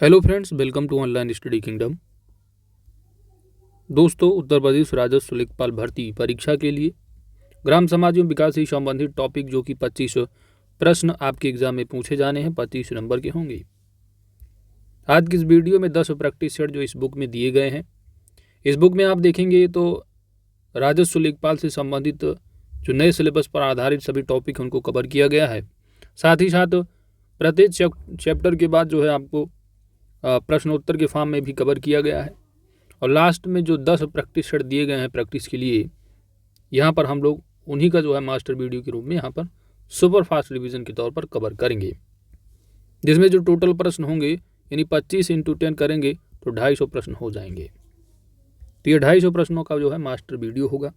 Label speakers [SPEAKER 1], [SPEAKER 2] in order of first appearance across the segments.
[SPEAKER 1] Hello friends, welcome to online study kingdom. दोस्तों, उत्तर प्रदेश राजस्व लेखपाल भर्ती परीक्षा के लिए ग्राम समाज एवं विकास से संबंधित टॉपिक जो कि 25 प्रश्न आपके एग्जाम में पूछे जाने हैं, 25 नंबर के होंगे। आज की इस वीडियो में 10 प्रैक्टिस सेट जो इस बुक में दिए गए हैं, इस बुक में आप देखेंगे तो राजस्व लेखपाल से संबंधित जो नए सिलेबस पर आधारित सभी टॉपिक उनको कवर किया गया है। साथ ही साथ प्रत्येक चैप्टर के बाद जो है आपको प्रश्नोत्तर के फॉर्म में भी कवर किया गया है। और लास्ट में जो 10 प्रैक्टिस सेट दिए गए हैं प्रैक्टिस के लिए, यहाँ पर हम लोग उन्हीं का जो है मास्टर वीडियो के रूप में यहाँ पर सुपर फास्ट रिवीजन के तौर पर कवर करेंगे, जिसमें जो टोटल प्रश्न होंगे यानी 25 × 10 करेंगे तो 250 प्रश्न हो जाएंगे। तो ये 250 प्रश्नों का जो है मास्टर वीडियो होगा।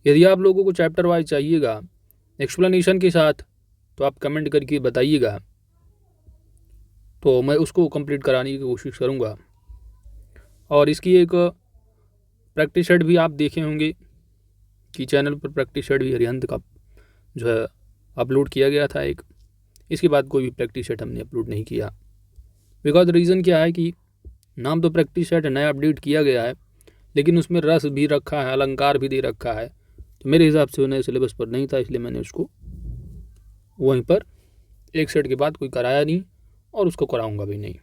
[SPEAKER 1] यदि आप लोगों को चैप्टर वाइज चाहिएगा एक्सप्लेनेशन के साथ तो आप कमेंट करके बताइएगा, तो मैं उसको कंप्लीट कराने की कोशिश करूँगा। और इसकी एक प्रैक्टिस सेट भी आप देखे होंगे कि चैनल पर प्रैक्टिस सेट भी हरिहंत का जो है अपलोड किया गया था एक। इसके बाद कोई भी प्रैक्टिस सेट हमने अपलोड नहीं किया, बिकॉज रीज़न क्या है कि नाम तो प्रैक्टिस सेट नया अपडेट किया गया है, लेकिन उसमें रस भी रखा है, अलंकार भी दे रखा है, तो मेरे हिसाब से नए सिलेबस पर नहीं था, इसलिए मैंने उसको वहीं पर एक सेट के बाद कोई कराया नहीं और उसको कराऊंगा भी नहीं,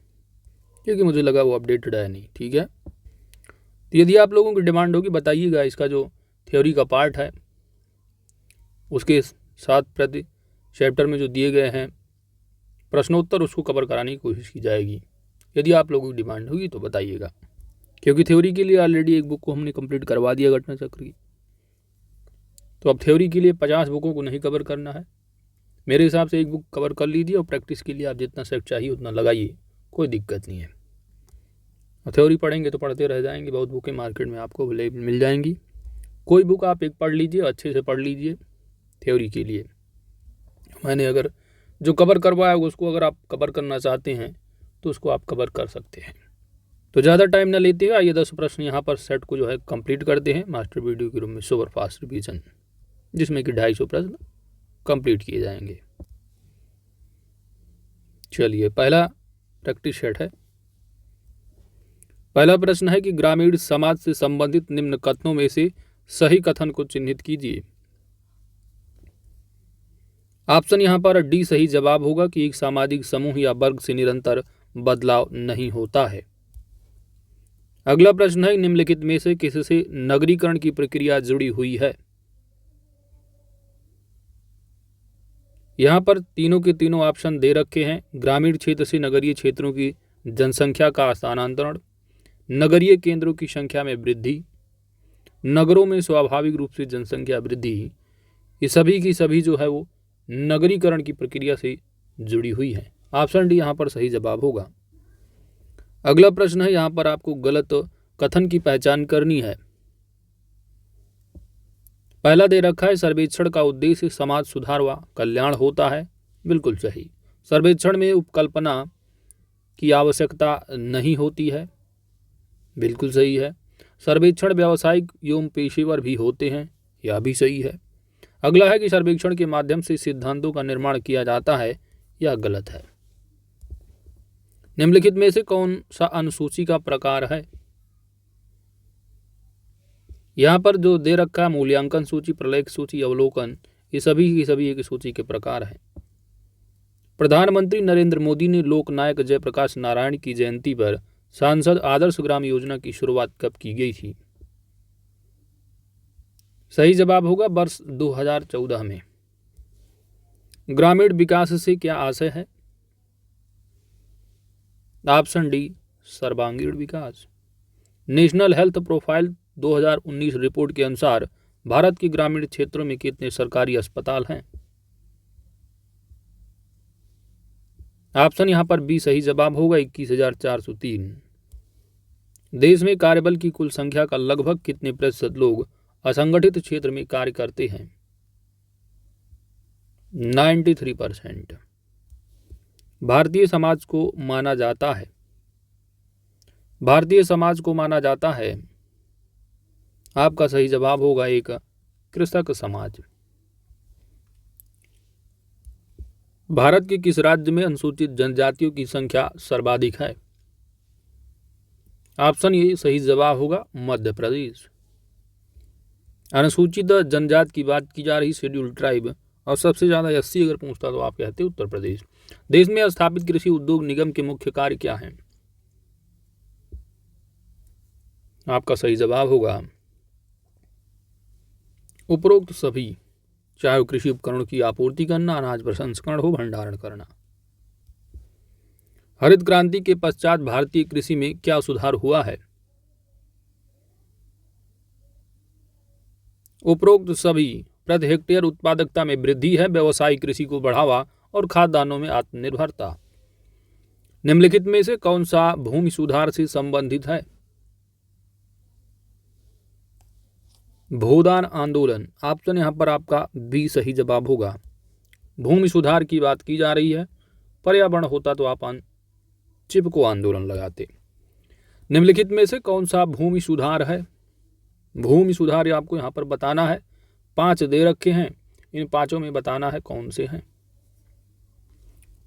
[SPEAKER 1] क्योंकि मुझे लगा वो अपडेटेड है नहीं। ठीक है, तो यदि आप लोगों की डिमांड होगी बताइएगा, इसका जो थ्योरी का पार्ट है उसके साथ प्रति चैप्टर में जो दिए गए हैं प्रश्नोत्तर उसको कवर कराने की कोशिश की जाएगी। यदि आप लोगों की डिमांड होगी तो बताइएगा, क्योंकि थ्योरी के लिए ऑलरेडी एक बुक को हमने कंप्लीट करवा दिया घटना चक्र की। तो अब थ्योरी के लिए 50 बुकों को नहीं कवर करना है, मेरे हिसाब से एक बुक कवर कर लीजिए और प्रैक्टिस के लिए आप जितना सेट चाहिए उतना लगाइए, कोई दिक्कत नहीं है। और थ्योरी पढ़ेंगे तो पढ़ते रह जाएंगे, बहुत बुकें मार्केट में आपको अवेलेबल मिल जाएंगी। कोई बुक आप एक पढ़ लीजिए, अच्छे से पढ़ लीजिए थ्योरी के लिए। मैंने अगर जो कवर करवाया उसको अगर आप कवर करना चाहते हैं तो उसको आप कवर कर सकते हैं। तो ज़्यादा टाइम ना लेते हुए आइए 10 प्रश्न यहाँ पर सेट को जो है कंप्लीट करते हैं मास्टर वीडियो के रूप में सुपर फास्ट रिवीजन, जिसमें कि 250 प्रश्न कंप्लीट किए जाएंगे। चलिए, पहला प्रैक्टिस सेट है। पहला प्रश्न है कि ग्रामीण समाज से संबंधित निम्न कथनों में से सही कथन को चिन्हित कीजिए। ऑप्शन यहाँ पर डी सही जवाब होगा कि एक सामाजिक समूह या वर्ग से निरंतर बदलाव नहीं होता है। अगला प्रश्न है निम्नलिखित में से किससे नगरीकरण की प्रक्रिया जुड़ी हुई है। यहाँ पर तीनों के तीनों ऑप्शन दे रखे हैं। ग्रामीण क्षेत्र से नगरीय क्षेत्रों की जनसंख्या का स्थानांतरण, नगरीय केंद्रों की संख्या में वृद्धि, नगरों में स्वाभाविक रूप से जनसंख्या वृद्धि, ये सभी की सभी जो है वो नगरीकरण की प्रक्रिया से जुड़ी हुई है। ऑप्शन डी यहाँ पर सही जवाब होगा। अगला प्रश्न है, यहाँ पर आपको गलत कथन की पहचान करनी है। पहला दे रखा है सर्वेक्षण का उद्देश्य समाज सुधार व कल्याण होता है। बिल्कुल सही। सर्वेक्षण में उपकल्पना की आवश्यकता नहीं होती है। बिल्कुल सही है। सर्वेक्षण व्यावसायिक एवं पेशेवर भी होते हैं, यह भी सही है। अगला है कि सर्वेक्षण के माध्यम से सिद्धांतों का निर्माण किया जाता है, यह गलत है। निम्नलिखित में से कौन सा अनुसूची का प्रकार है। यहाँ पर जो दे रखा है मूल्यांकन सूची, प्रलेख सूची, अवलोकन, ये सभी की सभी एक सूची के प्रकार हैं। प्रधानमंत्री नरेंद्र मोदी ने लोकनायक जयप्रकाश नारायण की जयंती पर सांसद आदर्श ग्राम योजना की शुरुआत कब की गई थी। सही जवाब होगा वर्ष 2014 में। ग्रामीण विकास से क्या आशय है। ऑप्शन डी सर्वांगीण विकास। नेशनल हेल्थ प्रोफाइल 2019 रिपोर्ट के अनुसार भारत के ग्रामीण क्षेत्रों में कितने सरकारी अस्पताल हैं। ऑप्शन यहाँ पर बी सही जवाब होगा 21,403। देश में कार्यबल की कुल संख्या का लगभग कितने प्रतिशत लोग असंगठित क्षेत्र में कार्य करते हैं। 93%। भारतीय समाज को माना जाता है। भारतीय समाज को माना जाता है, आपका सही जवाब होगा एक कृषक समाज। भारत के किस राज्य में अनुसूचित जनजातियों की संख्या सर्वाधिक है? ऑप्शन ए सही जवाब होगा मध्य प्रदेश। अनुसूचित जनजाति की बात की जा रही, शेड्यूल्ड ट्राइब, और सबसे ज्यादा एससी अगर पूछता तो आप कहते उत्तर प्रदेश। देश में स्थापित कृषि उद्योग निगम के मुख्य कार्य क्या हैं? आपका सही जवाब होगा उपरोक्त सभी, चाहे वो कृषि उपकरणों की आपूर्ति करना, अनाज प्रसंस्करण हो, भंडारण करना। हरित क्रांति के पश्चात भारतीय कृषि में क्या सुधार हुआ है? उपरोक्त सभी, प्रति हेक्टेयर उत्पादकता में वृद्धि है, व्यवसायिक कृषि को बढ़ावा और खाद्यान्नों में आत्मनिर्भरता। निम्नलिखित में से कौन सा भूमि सुधार से संबंधित है? भूदान आंदोलन। ऑप्शन यहां पर आपका बी सही जवाब होगा। भूमि सुधार की बात की जा रही है, पर्यावरण होता तो आप चिपको आंदोलन लगाते। निम्नलिखित में से कौन सा भूमि सुधार है? भूमि सुधार आपको यहां पर बताना है, 5 दे रखे हैं, इन 5 में बताना है कौन से हैं।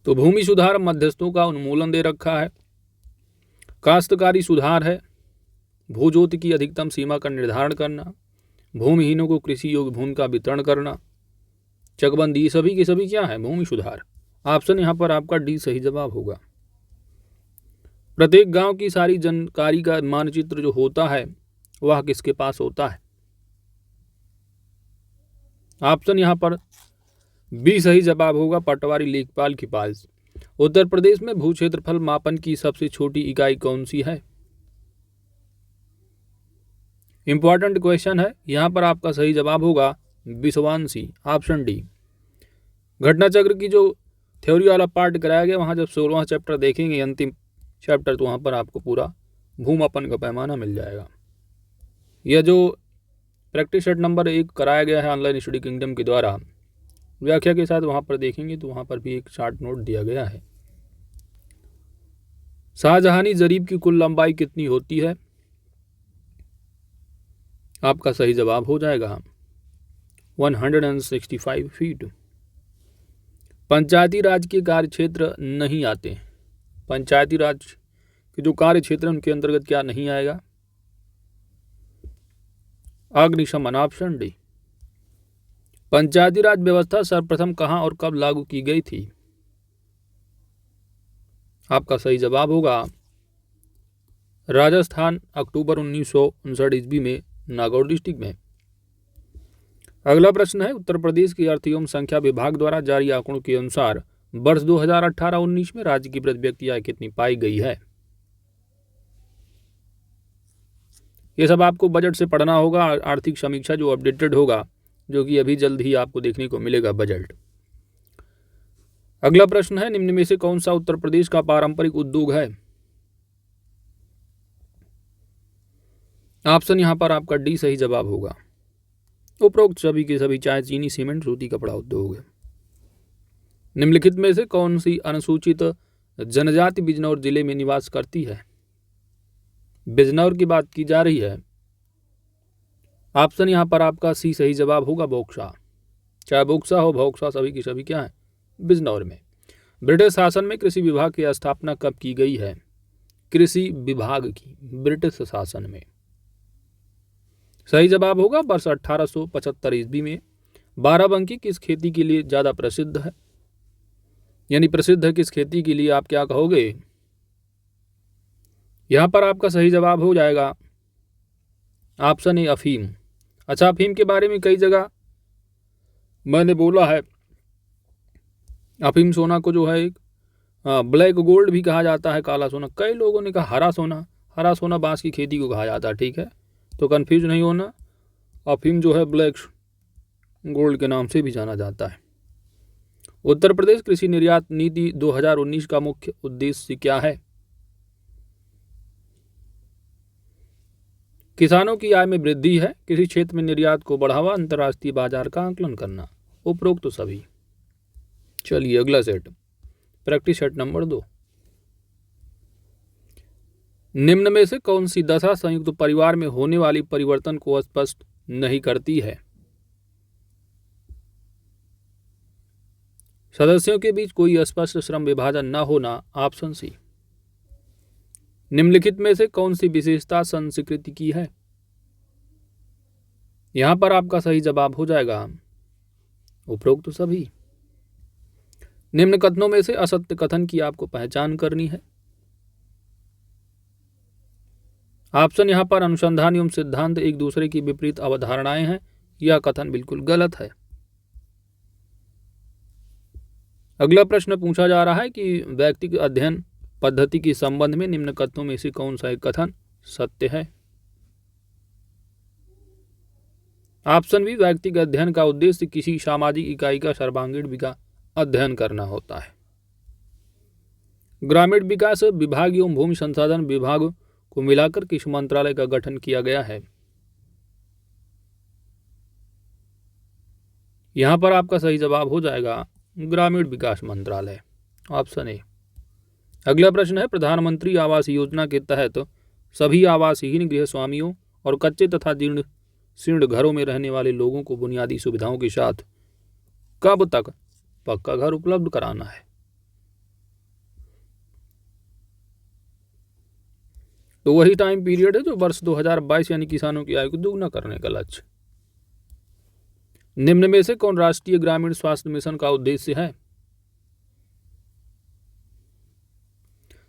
[SPEAKER 1] तो भूमि सुधार मध्यस्थों का उन्मूलन दे रखा है, काश्तकारी सुधार है, भूजोत की अधिकतम सीमा का निर्धारण करना, भूमिहीनों को कृषि योग्य भूमि का वितरण करना, चकबंदी, सभी के सभी क्या है? भूमि सुधार। ऑप्शन यहां पर आपका डी सही जवाब होगा। प्रत्येक गांव की सारी जानकारी का मानचित्र जो होता है वह किसके पास होता है? ऑप्शन यहां पर बी सही जवाब होगा, पटवारी लेखपाल के पास। उत्तर प्रदेश में भू क्षेत्रफल मापन की सबसे छोटी इकाई कौन सी है? इंपॉर्टेंट क्वेश्चन है, यहां पर आपका सही जवाब होगा विश्वांशी, ऑप्शन डी। घटना चक्र की जो थ्योरी वाला पार्ट कराया गया, वहां जब 16वां चैप्टर देखेंगे, अंतिम चैप्टर, तो वहां पर आपको पूरा भूमापन का पैमाना मिल जाएगा। यह जो प्रैक्टिस सेट नंबर 1 कराया गया है ऑनलाइन स्टडी किंगडम के द्वारा, व्याख्या के साथ वहां पर देखेंगे तो वहां पर भी एक शार्ट नोट दिया गया है। शाहजहानी जरीब की कुल लंबाई कितनी होती है? आपका सही जवाब हो जाएगा 165 फीट। पंचायती राज के कार्य क्षेत्र नहीं आते। पंचायती राज के जो कार्य क्षेत्र उनके अंतर्गत क्या नहीं आएगा? अग्निशमन, ऑप्शन डी। पंचायती राज व्यवस्था सर्वप्रथम कहां और कब लागू की गई थी? आपका सही जवाब होगा राजस्थान, अक्टूबर 1959 ईस्वी में, नागौर डिस्ट्रिक्ट में। अगला प्रश्न है, उत्तर प्रदेश के अर्थ एवं संख्या विभाग द्वारा जारी आंकड़ों के अनुसार वर्ष 2018-19 में राज्य की प्रति व्यक्ति आय कितनी पाई गई है? ये सब आपको बजट से पढ़ना होगा, आर्थिक समीक्षा जो अपडेटेड होगा, जो कि अभी जल्द ही आपको देखने को मिलेगा बजट। अगला प्रश्न है, निम्न में से कौन सा उत्तर प्रदेश का पारंपरिक उद्योग है? ऑप्शन यहां पर आपका डी सही जवाब होगा। उपरोक्त सभी के सभी, चाहे चीनी, सीमेंट, सूती कपड़ा उद्योग है। निम्नलिखित में से कौन सी अनुसूचित जनजाति बिजनौर जिले में निवास करती है? बिजनौर की बात की जा रही है। ऑप्शन यहां पर आपका सी सही जवाब होगा, बोक्सा। चाहे बोक्सा हो, भोक्सा, सभी की सभी क्या है? बिजनौर में। ब्रिटिश शासन में कृषि विभाग की स्थापना कब की गई है? कृषि विभाग की ब्रिटिश शासन में। सही जवाब होगा वर्ष 1875 ईस्वी में। बाराबंकी किस खेती के लिए ज्यादा प्रसिद्ध है? यानी प्रसिद्ध है किस खेती के लिए, आप क्या कहोगे? यहां पर आपका सही जवाब हो जाएगा ऑप्शन ए, अफीम। अच्छा, अफीम के बारे में कई जगह मैंने बोला है, अफीम सोना को जो है एक ब्लैक गोल्ड भी कहा जाता है, काला सोना। कई लोगों ने कहा हरा सोना। हरा सोना बांस की खेती को कहा जाता है, ठीक है, तो कंफ्यूज नहीं होना। अफीम जो है ब्लैक गोल्ड के नाम से भी जाना जाता है। उत्तर प्रदेश कृषि निर्यात नीति 2019 का मुख्य उद्देश्य क्या है? किसानों की आय में वृद्धि है, किसी क्षेत्र में निर्यात को बढ़ावा, अंतर्राष्ट्रीय बाजार का आंकलन करना। उपरोक्त तो सभी। चलिए अगला सेट, प्रैक्टिस सेट नंबर 2। निम्न में से कौन सी दशा संयुक्त परिवार में होने वाली परिवर्तन को स्पष्ट नहीं करती है? सदस्यों के बीच कोई स्पष्ट श्रम विभाजन न होना, ऑप्शन सी। निम्नलिखित में से कौन सी विशेषता संस्कृति की है? यहां पर आपका सही जवाब हो जाएगा उपरोक्त सभी। निम्न कथनों में से असत्य कथन की आपको पहचान करनी है। ऑप्शन यहां पर अनुसंधान एवं सिद्धांत एक दूसरे की विपरीत अवधारणाएं हैं, यह कथन बिल्कुल गलत है। अगला प्रश्न पूछा जा रहा है कि व्यक्तिगत अध्ययन पद्धति के संबंध में निम्न कथनों में से कौन सा एक कथन सत्य है? ऑप्शन बी, व्यक्तिगत अध्ययन का उद्देश्य किसी सामाजिक इकाई का सर्वांगीण विकास अध्ययन करना होता है। ग्रामीण विकास विभाग एवं भूमि संसाधन विभाग को मिलाकर किस मंत्रालय का गठन किया गया है? यहां पर आपका सही जवाब हो जाएगा ग्रामीण विकास मंत्रालय, ऑप्शन ए। अगला प्रश्न है, प्रधानमंत्री आवास योजना के तहत सभी आवासहीन गृह स्वामियों और कच्चे तथा जीर्ण घरों में रहने वाले लोगों को बुनियादी सुविधाओं के साथ कब तक पक्का घर उपलब्ध कराना है? तो वही टाइम पीरियड है जो वर्ष 2022 यानी किसानों की आय को दोगुना करने का लक्ष्य। निम्न में से कौन राष्ट्रीय ग्रामीण स्वास्थ्य मिशन का उद्देश्य है?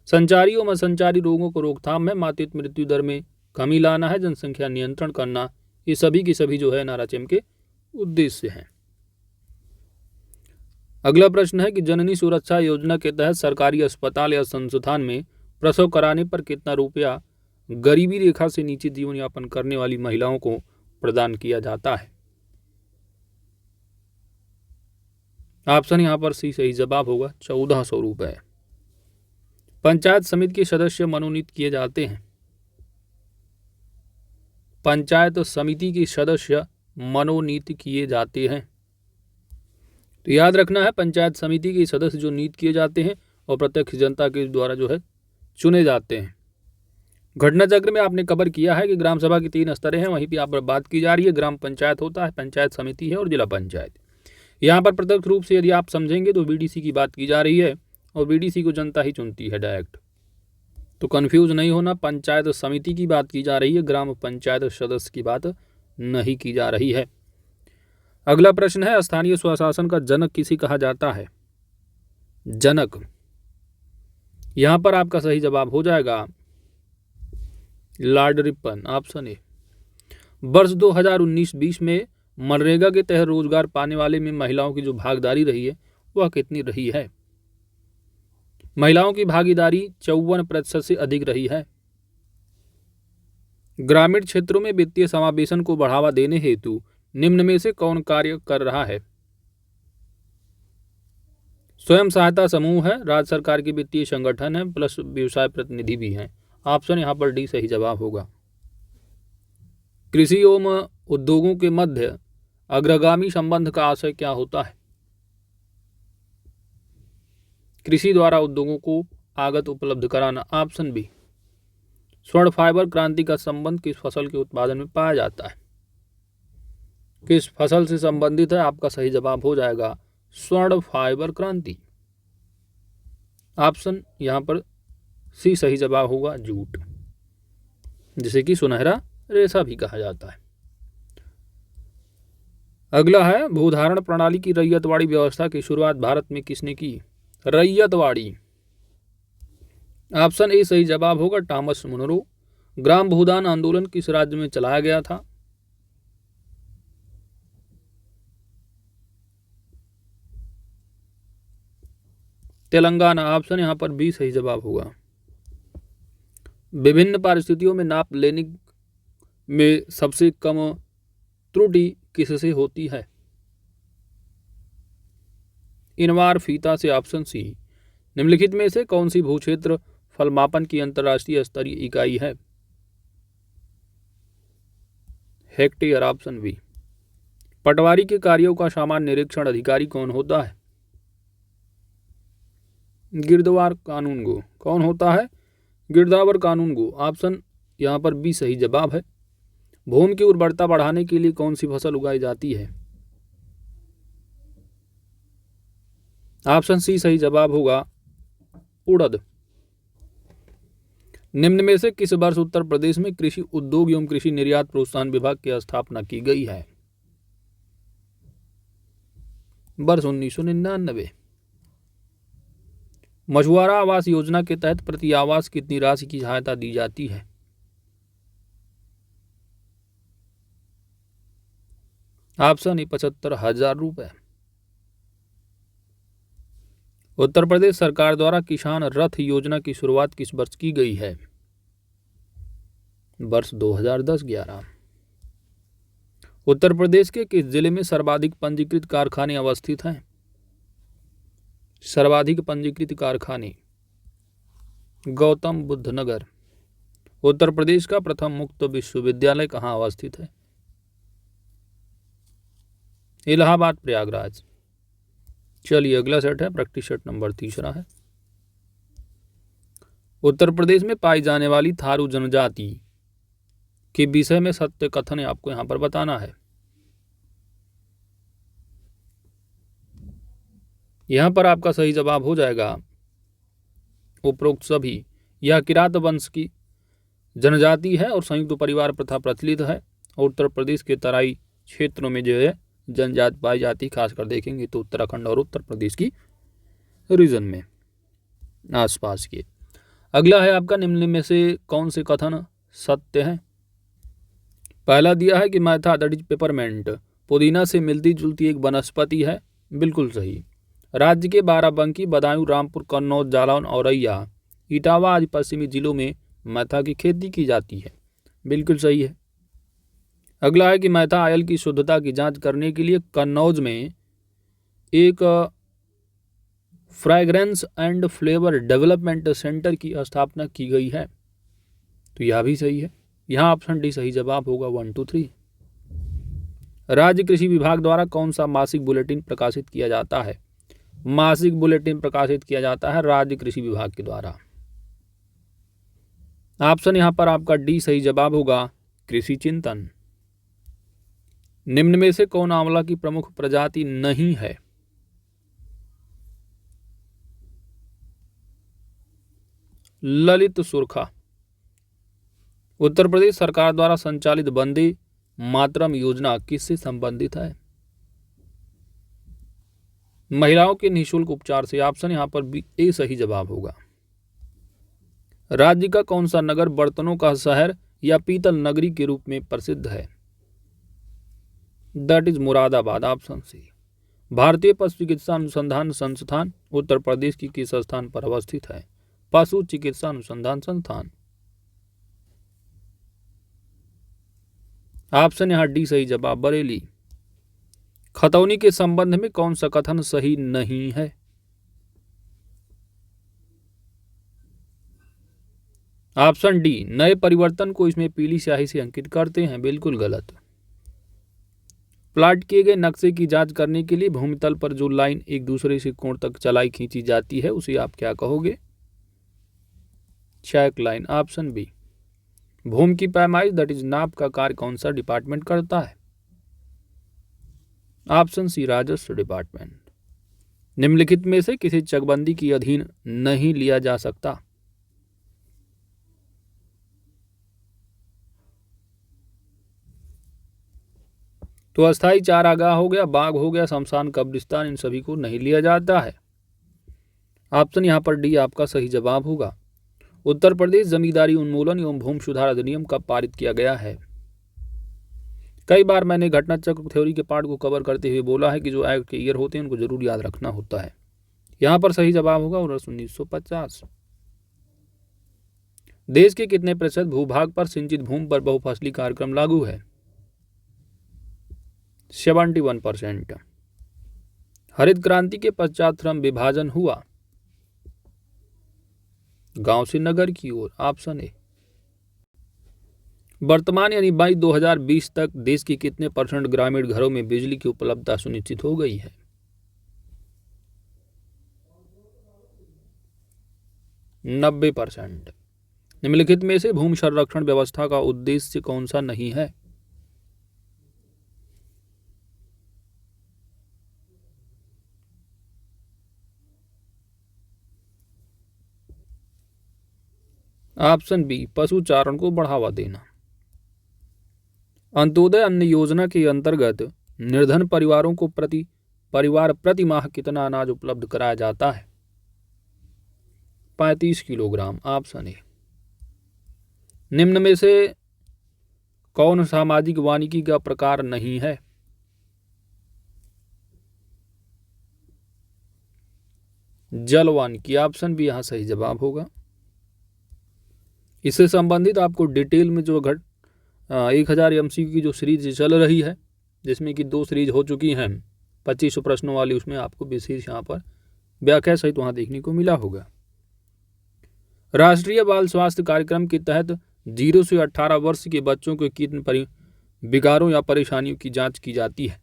[SPEAKER 1] संचारी एवं असंचारी रोगों को रोकथाम में, मातृत्व मृत्यु दर में कमी लाना है, जनसंख्या नियंत्रण करना, ये सभी की सभी जो है नाराचीएम के उद्देश्य हैं। अगला प्रश्न है कि जननी सुरक्षा योजना के तहत सरकारी अस्पताल या संस्थान में प्रसव कराने पर कितना रुपया गरीबी रेखा से नीचे जीवन यापन करने वाली महिलाओं को प्रदान किया जाता है? ऑप्शन यहां पर सी सही जवाब होगा 1400 रुपए। पंचायत समिति के सदस्य मनोनीत किए जाते हैं। पंचायत समिति के सदस्य मनोनीत किए जाते हैं, तो याद रखना है पंचायत समिति के सदस्य जो नियुक्त किए जाते हैं और प्रत्यक्ष जनता के द्वारा जो है चुने जाते हैं। घटना चक्र में आपने कवर किया है कि ग्राम सभा की 3 स्तरें हैं, वहीं पे आप बात की जा रही है ग्राम पंचायत होता है, पंचायत समिति है और जिला पंचायत। यहाँ पर प्रत्यक्ष रूप से यदि आप समझेंगे तो बीडीसी की बात की जा रही है और बीडीसी को जनता ही चुनती है डायरेक्ट, तो कंफ्यूज नहीं होना। पंचायत समिति की बात की जा रही है, ग्राम पंचायत सदस्य की बात नहीं की जा रही है। अगला प्रश्न है, स्थानीय स्वशासन का जनक किसे कहा जाता है? जनक, यहां पर आपका सही जवाब हो जाएगा लॉर्ड रिपन, ऑप्शन ए। वर्ष 2019-20 में मनरेगा के तहत रोजगार पाने वाले में महिलाओं की जो भागीदारी रही है वह कितनी रही है? महिलाओं की भागीदारी 54% से अधिक रही है। ग्रामीण क्षेत्रों में वित्तीय समावेशन को बढ़ावा देने हेतु निम्न में से कौन कार्य कर रहा है? स्वयं सहायता समूह है, राज्य सरकार के वित्तीय संगठन है, प्लस व्यवसाय प्रतिनिधि भी हैं। ऑप्शन यहां पर डी सही जवाब होगा। कृषि एवं उद्योगों के मध्य अग्रगामी संबंध का आशय क्या होता है? कृषि द्वारा उद्योगों को आगत उपलब्ध कराना, ऑप्शन बी। स्वर्ण फाइबर क्रांति का संबंध किस फसल के उत्पादन में पाया जाता है? किस फसल से संबंधित है? आपका सही जवाब हो जाएगा स्वर्ण फाइबर क्रांति, ऑप्शन यहां पर सी सही जवाब होगा जूट, जिसे कि सुनहरा रेशा भी कहा जाता है। अगला है, भूधारण प्रणाली की रैयतवाड़ी व्यवस्था की शुरुआत भारत में किसने की? रैयतवाड़ी, ऑप्शन ए सही जवाब होगा टॉमस मुनरो। ग्राम भूदान आंदोलन किस राज्य में चलाया गया था? तेलंगाना, ऑप्शन यहां पर बी सही जवाब होगा। विभिन्न परिस्थितियों में नाप लेने में सबसे कम त्रुटि किससे होती है? इनवार फीता से, ऑप्शन सी। निम्नलिखित में से कौन सी भूक्षेत्र फल मापन की अंतर्राष्ट्रीय स्तरीय इकाई है? Hectare, option B. पटवारी के कार्यों का सामान्य निरीक्षण अधिकारी कौन होता है? गिरदावर कानूनगो। कौन होता है? गिरदावर कानूनगो, ऑप्शन यहां पर बी सही जवाब है। भूमि की उर्वरता बढ़ाने के लिए कौन सी फसल उगाई जाती है? ऑप्शन सी सही जवाब होगा उड़द। निम्न में से किस वर्ष उत्तर प्रदेश में कृषि उद्योग एवं कृषि निर्यात प्रोत्साहन विभाग की स्थापना की गई है? वर्ष 1999। मछुआरा आवास योजना के तहत प्रति आवास कितनी राशि की सहायता दी जाती है? ऑप्शन ए 75,000 रुपए। उत्तर प्रदेश सरकार द्वारा किसान रथ योजना की शुरुआत किस वर्ष की गई है? वर्ष 2010-11। उत्तर प्रदेश के किस जिले में सर्वाधिक पंजीकृत कारखाने अवस्थित हैं? सर्वाधिक पंजीकृत कारखाने गौतम बुद्ध नगर। उत्तर प्रदेश का प्रथम मुक्त विश्वविद्यालय कहाँ अवस्थित है? इलाहाबाद प्रयागराज। चलिए अगला सेट है, प्रैक्टिस सेट नंबर 3 है। उत्तर प्रदेश में पाई जाने वाली थारू जनजाति के विषय में सत्य कथन आपको यहां पर बताना है। यहां पर आपका सही जवाब हो जाएगा उपरोक्त सभी। यह किरात वंश की जनजाति है और संयुक्त परिवार प्रथा प्रचलित है। उत्तर प्रदेश के तराई क्षेत्रों में जो है जनजाति पाई जाती, खासकर देखेंगे तो उत्तराखंड और उत्तर प्रदेश की रीजन में आसपास के। अगला है आपका, निम्न में से कौन से कथन सत्य है? पहला दिया है कि मैथा दैट इज पेपरमेंट पुदीना से मिलती जुलती एक वनस्पति है, बिल्कुल सही। राज्य के बाराबंकी, बदायूं, रामपुर, कन्नौज, जालौन, औरैया, इटावा आदि पश्चिमी जिलों में मैथा की खेती की जाती है, बिल्कुल सही है। अगला है कि मैथा ऑयल की शुद्धता की जांच करने के लिए कन्नौज में एक fragrance and flavour development centre की स्थापना की गई है, तो यह भी सही है। यहाँ ऑप्शन डी सही जवाब होगा 1, 2, 3। राज्य कृषि विभाग द्वारा कौन सा मासिक बुलेटिन प्रकाशित किया जाता है? मासिक बुलेटिन प्रकाशित किया जाता है राज्य कृषि विभाग के द्वारा। ऑप्शन यहाँ पर आपका डी सही जवाब होगा कृषि चिंतन। निम्न में से कौन आंवला की प्रमुख प्रजाति नहीं है? ललित सुरखा। उत्तर प्रदेश सरकार द्वारा संचालित वंदे मातरम योजना किससे संबंधित है? महिलाओं के निःशुल्क उपचार से। ऑप्शन यहां पर बी ए सही जवाब होगा। राज्य का कौन सा नगर बर्तनों का शहर या पीतल नगरी के रूप में प्रसिद्ध है? That is Moradabad. Option C. भारतीय पशु चिकित्सा अनुसंधान संस्थान उत्तर प्रदेश की किस स्थान पर अवस्थित है? पशु चिकित्सा अनुसंधान संस्थान। ऑप्शन यहां डी सही जवाब बरेली। खतौनी के संबंध में कौन सा कथन सही नहीं है? ऑप्शन डी, नए परिवर्तन को इसमें पीली स्याही से अंकित करते हैं, बिल्कुल गलत। प्लाट किए गए नक्शे की जांच करने के लिए भूमितल पर जो लाइन एक दूसरे से कोण तक चलाई खींची जाती है उसे आप क्या कहोगे? Check line. Option B. भूमि की पैमाइश दैट इज नाप का कार्य कौन सा डिपार्टमेंट करता है? ऑप्शन सी, राजस्व डिपार्टमेंट। निम्नलिखित में से किसी चकबंदी के अधीन नहीं लिया जा सकता? तो अस्थायी चारागाह हो गया, बाग हो गया, शमशान, कब्रिस्तान, इन सभी को नहीं लिया जाता है। ऑप्शन यहां पर डी आपका सही जवाब होगा। उत्तर प्रदेश जमींदारी उन्मूलन एवं भूमि सुधार अधिनियम कब पारित किया गया है? कई बार मैंने घटना चक्र थ्योरी के पार्ट को कवर करते हुए बोला है कि जो एक्ट के ईयर होते हैं उनको जरूर याद रखना होता है। यहां पर सही जवाब होगा 1950। देश के कितने प्रतिशत भूभाग पर सिंचित भूमि पर बहुफसली कार्यक्रम लागू है? 71%। हरित क्रांति के पश्चात श्रम विभाजन हुआ गांव से नगर की ओर। Option A. वर्तमान यानी मई 2020 तक देश के कितने % ग्रामीण घरों में बिजली की उपलब्धता सुनिश्चित हो गई है? 90%। निम्नलिखित में से भूमि संरक्षण व्यवस्था का उद्देश्य कौन सा नहीं है? ऑप्शन बी पशु चारण को बढ़ावा देना। अंत्योदय अन्न योजना के अंतर्गत निर्धन परिवारों को प्रति माह कितना अनाज उपलब्ध कराया जाता है? 35 किलोग्राम। Option A. निम्न में से कौन सामाजिक वानिकी का प्रकार नहीं है? जल वानिकी। ऑप्शन बी यहां सही जवाब होगा। इससे संबंधित आपको डिटेल में जो 1000 MCQ की जो सीरीज चल रही है, जिसमें कि 2 सीरीज हो चुकी हैं 2500 प्रश्नों वाली, उसमें आपको विशेष यहाँ पर व्याख्या सहित वहाँ देखने को मिला होगा। राष्ट्रीय बाल स्वास्थ्य कार्यक्रम के तहत 0 से 18 वर्ष के बच्चों के किन विकारों या परेशानियों की जांच की जाती है?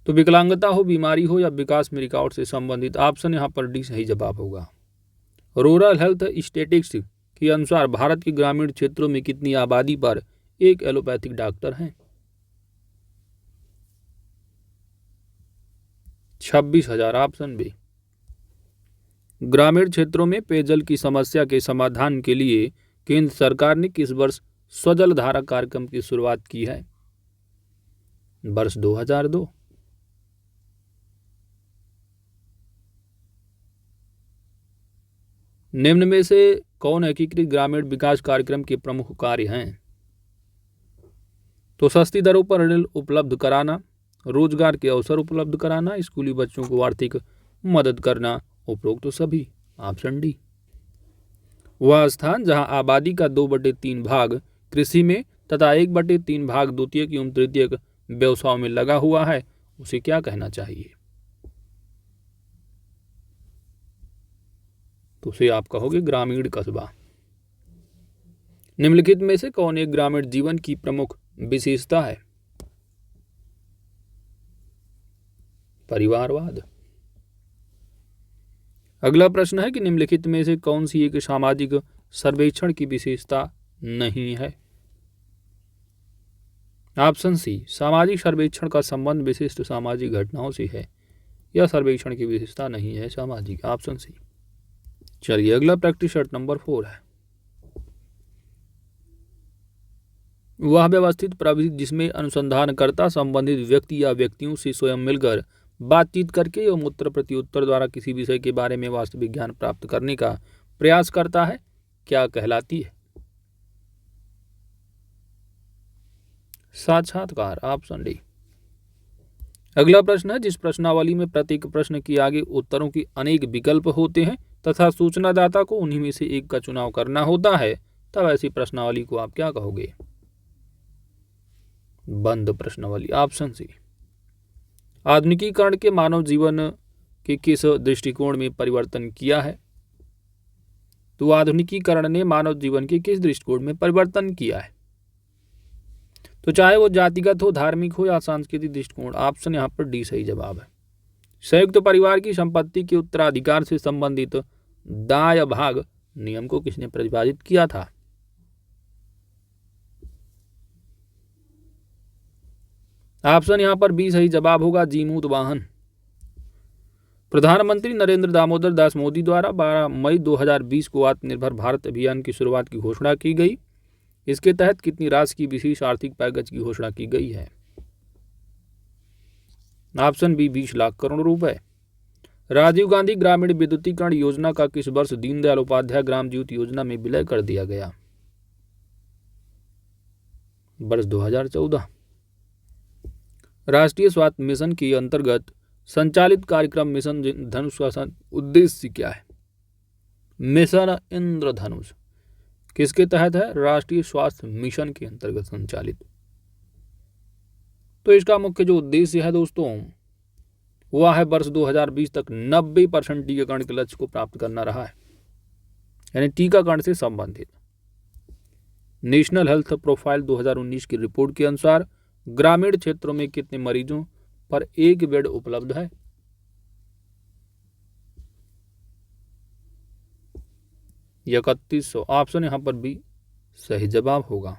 [SPEAKER 1] तो विकलांगता हो, बीमारी हो या विकास में रुकावट से संबंधित। ऑप्शन यहाँ पर डी सही जवाब होगा। रूरल हेल्थ स्टैटिस्टिक्स के अनुसार भारत के ग्रामीण क्षेत्रों में कितनी आबादी पर एक एलोपैथिक डॉक्टर हैं? 26,000। Option B. ग्रामीण क्षेत्रों में पेयजल की समस्या के समाधान के लिए केंद्र सरकार ने किस वर्ष स्वजल धारा कार्यक्रम की शुरुआत की है? वर्ष 2002। निम्न में से कौन एकीकृत ग्रामीण विकास कार्यक्रम के प्रमुख कार्य हैं? तो सस्ती दरों पर ऋण उपलब्ध कराना, रोजगार के अवसर उपलब्ध कराना, स्कूली बच्चों को आर्थिक मदद करना, उपरोक्त तो सभी। Option D. वह स्थान जहां आबादी का 2/3 भाग कृषि में तथा 1/3 भाग द्वितीयक एवं तृतीयक व्यवसायों में लगा हुआ है, उसे क्या कहना चाहिए? तो उसे आप कहोगे ग्रामीण कस्बा। निम्नलिखित में से कौन एक ग्रामीण जीवन की प्रमुख विशेषता है? परिवारवाद। अगला प्रश्न है कि निम्नलिखित में से कौन सी एक सामाजिक सर्वेक्षण की विशेषता नहीं है? Option C. सामाजिक सर्वेक्षण का संबंध विशिष्ट सामाजिक घटनाओं से है। यह सर्वेक्षण की विशेषता नहीं है सामाजिक। Option C. चलिए अगला प्रैक्टिस सेट नंबर 4 है। वह व्यवस्थित प्रविधि जिसमें अनुसंधानकर्ता संबंधित व्यक्ति या व्यक्तियों से स्वयं मिलकर बातचीत करके एवं उत्तर प्रत्युत्तर द्वारा किसी विषय के बारे में वास्तविक ज्ञान प्राप्त करने का प्रयास करता है, क्या कहलाती है? साक्षात्कार। Option D. अगला प्रश्न है, जिस प्रश्नावली में प्रत्येक प्रश्न के आगे उत्तरों के अनेक विकल्प होते हैं तथा सूचनादाता को उन्हीं में से एक का चुनाव करना होता है, तब ऐसी प्रश्नावली को आप क्या कहोगे? बंद प्रश्नावली। Option C. आधुनिकीकरण के मानव जीवन के किस दृष्टिकोण में परिवर्तन किया है? तो आधुनिकीकरण ने मानव जीवन के किस दृष्टिकोण में परिवर्तन किया है? तो चाहे वो जातिगत हो, धार्मिक हो या सांस्कृतिक दृष्टिकोण। ऑप्शन यहाँ पर डी सही जवाब है। संयुक्त परिवार की संपत्ति के उत्तराधिकार से संबंधित दाय भाग नियम को किसने प्रतिपादित किया था? ऑप्शन यहाँ पर बी सही जवाब होगा, जीमूत वाहन। प्रधानमंत्री नरेंद्र दामोदर दास मोदी द्वारा 12 मई 2020 को आत्मनिर्भर भारत अभियान की शुरुआत की घोषणा की गई। इसके तहत कितनी राशि की विशेष आर्थिक पैकेज की घोषणा की गई है? ऑप्शन बी 20 लाख करोड़ रुपए। राजीव गांधी ग्रामीण विद्युतीकरण योजना का किस वर्ष दीनदयाल उपाध्याय ग्राम ज्योति योजना में विलय कर दिया गया? वर्ष 2014। राष्ट्रीय स्वास्थ्य मिशन के अंतर्गत संचालित कार्यक्रम मिशन धनुष का उद्देश्य क्या है? मिशन इंद्रधनुष किसके तहत है? राष्ट्रीय स्वास्थ्य मिशन के अंतर्गत संचालित। तो इसका मुख्य जो उद्देश्य है दोस्तों, वह है वर्ष 2020 तक 90% टीकाकरण के लक्ष्य को प्राप्त करना रहा है, यानी टीकाकरण से संबंधित। नेशनल हेल्थ प्रोफाइल 2019 की रिपोर्ट के अनुसार ग्रामीण क्षेत्रों में कितने मरीजों पर एक बेड उपलब्ध है? 3100। ऑप्शन यहां पर भी सही जवाब होगा।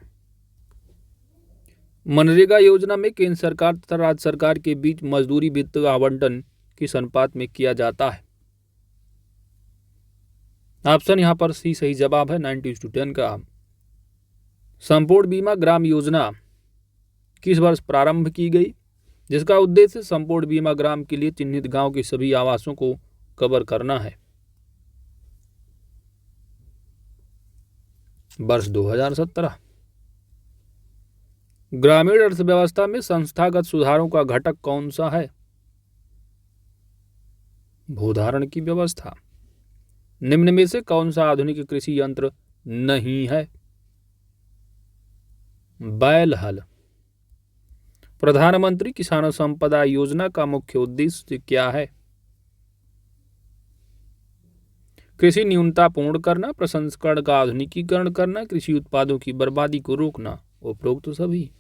[SPEAKER 1] मनरेगा योजना में केंद्र सरकार तथा राज्य सरकार के बीच मजदूरी वित्त आवंटन किस अनुपात में किया जाता है? ऑप्शन यहाँ पर सी सही जवाब है 90:10 का। संपूर्ण बीमा ग्राम योजना किस वर्ष प्रारंभ की गई, जिसका उद्देश्य संपूर्ण बीमा ग्राम के लिए चिन्हित गांव के सभी आवासों को कवर करना है? वर्ष 2017। ग्रामीण अर्थव्यवस्था में संस्थागत सुधारों का घटक कौन सा है? भूधारण की व्यवस्था। निम्न में से कौन सा आधुनिक कृषि यंत्र नहीं है? बैल हल। प्रधानमंत्री किसान संपदा योजना का मुख्य उद्देश्य क्या है? कृषि न्यूनता पूर्ण करना, प्रसंस्करण का आधुनिकीकरण करना, कृषि उत्पादों की बर्बादी को रोकना। उपरोक्त तो सभी।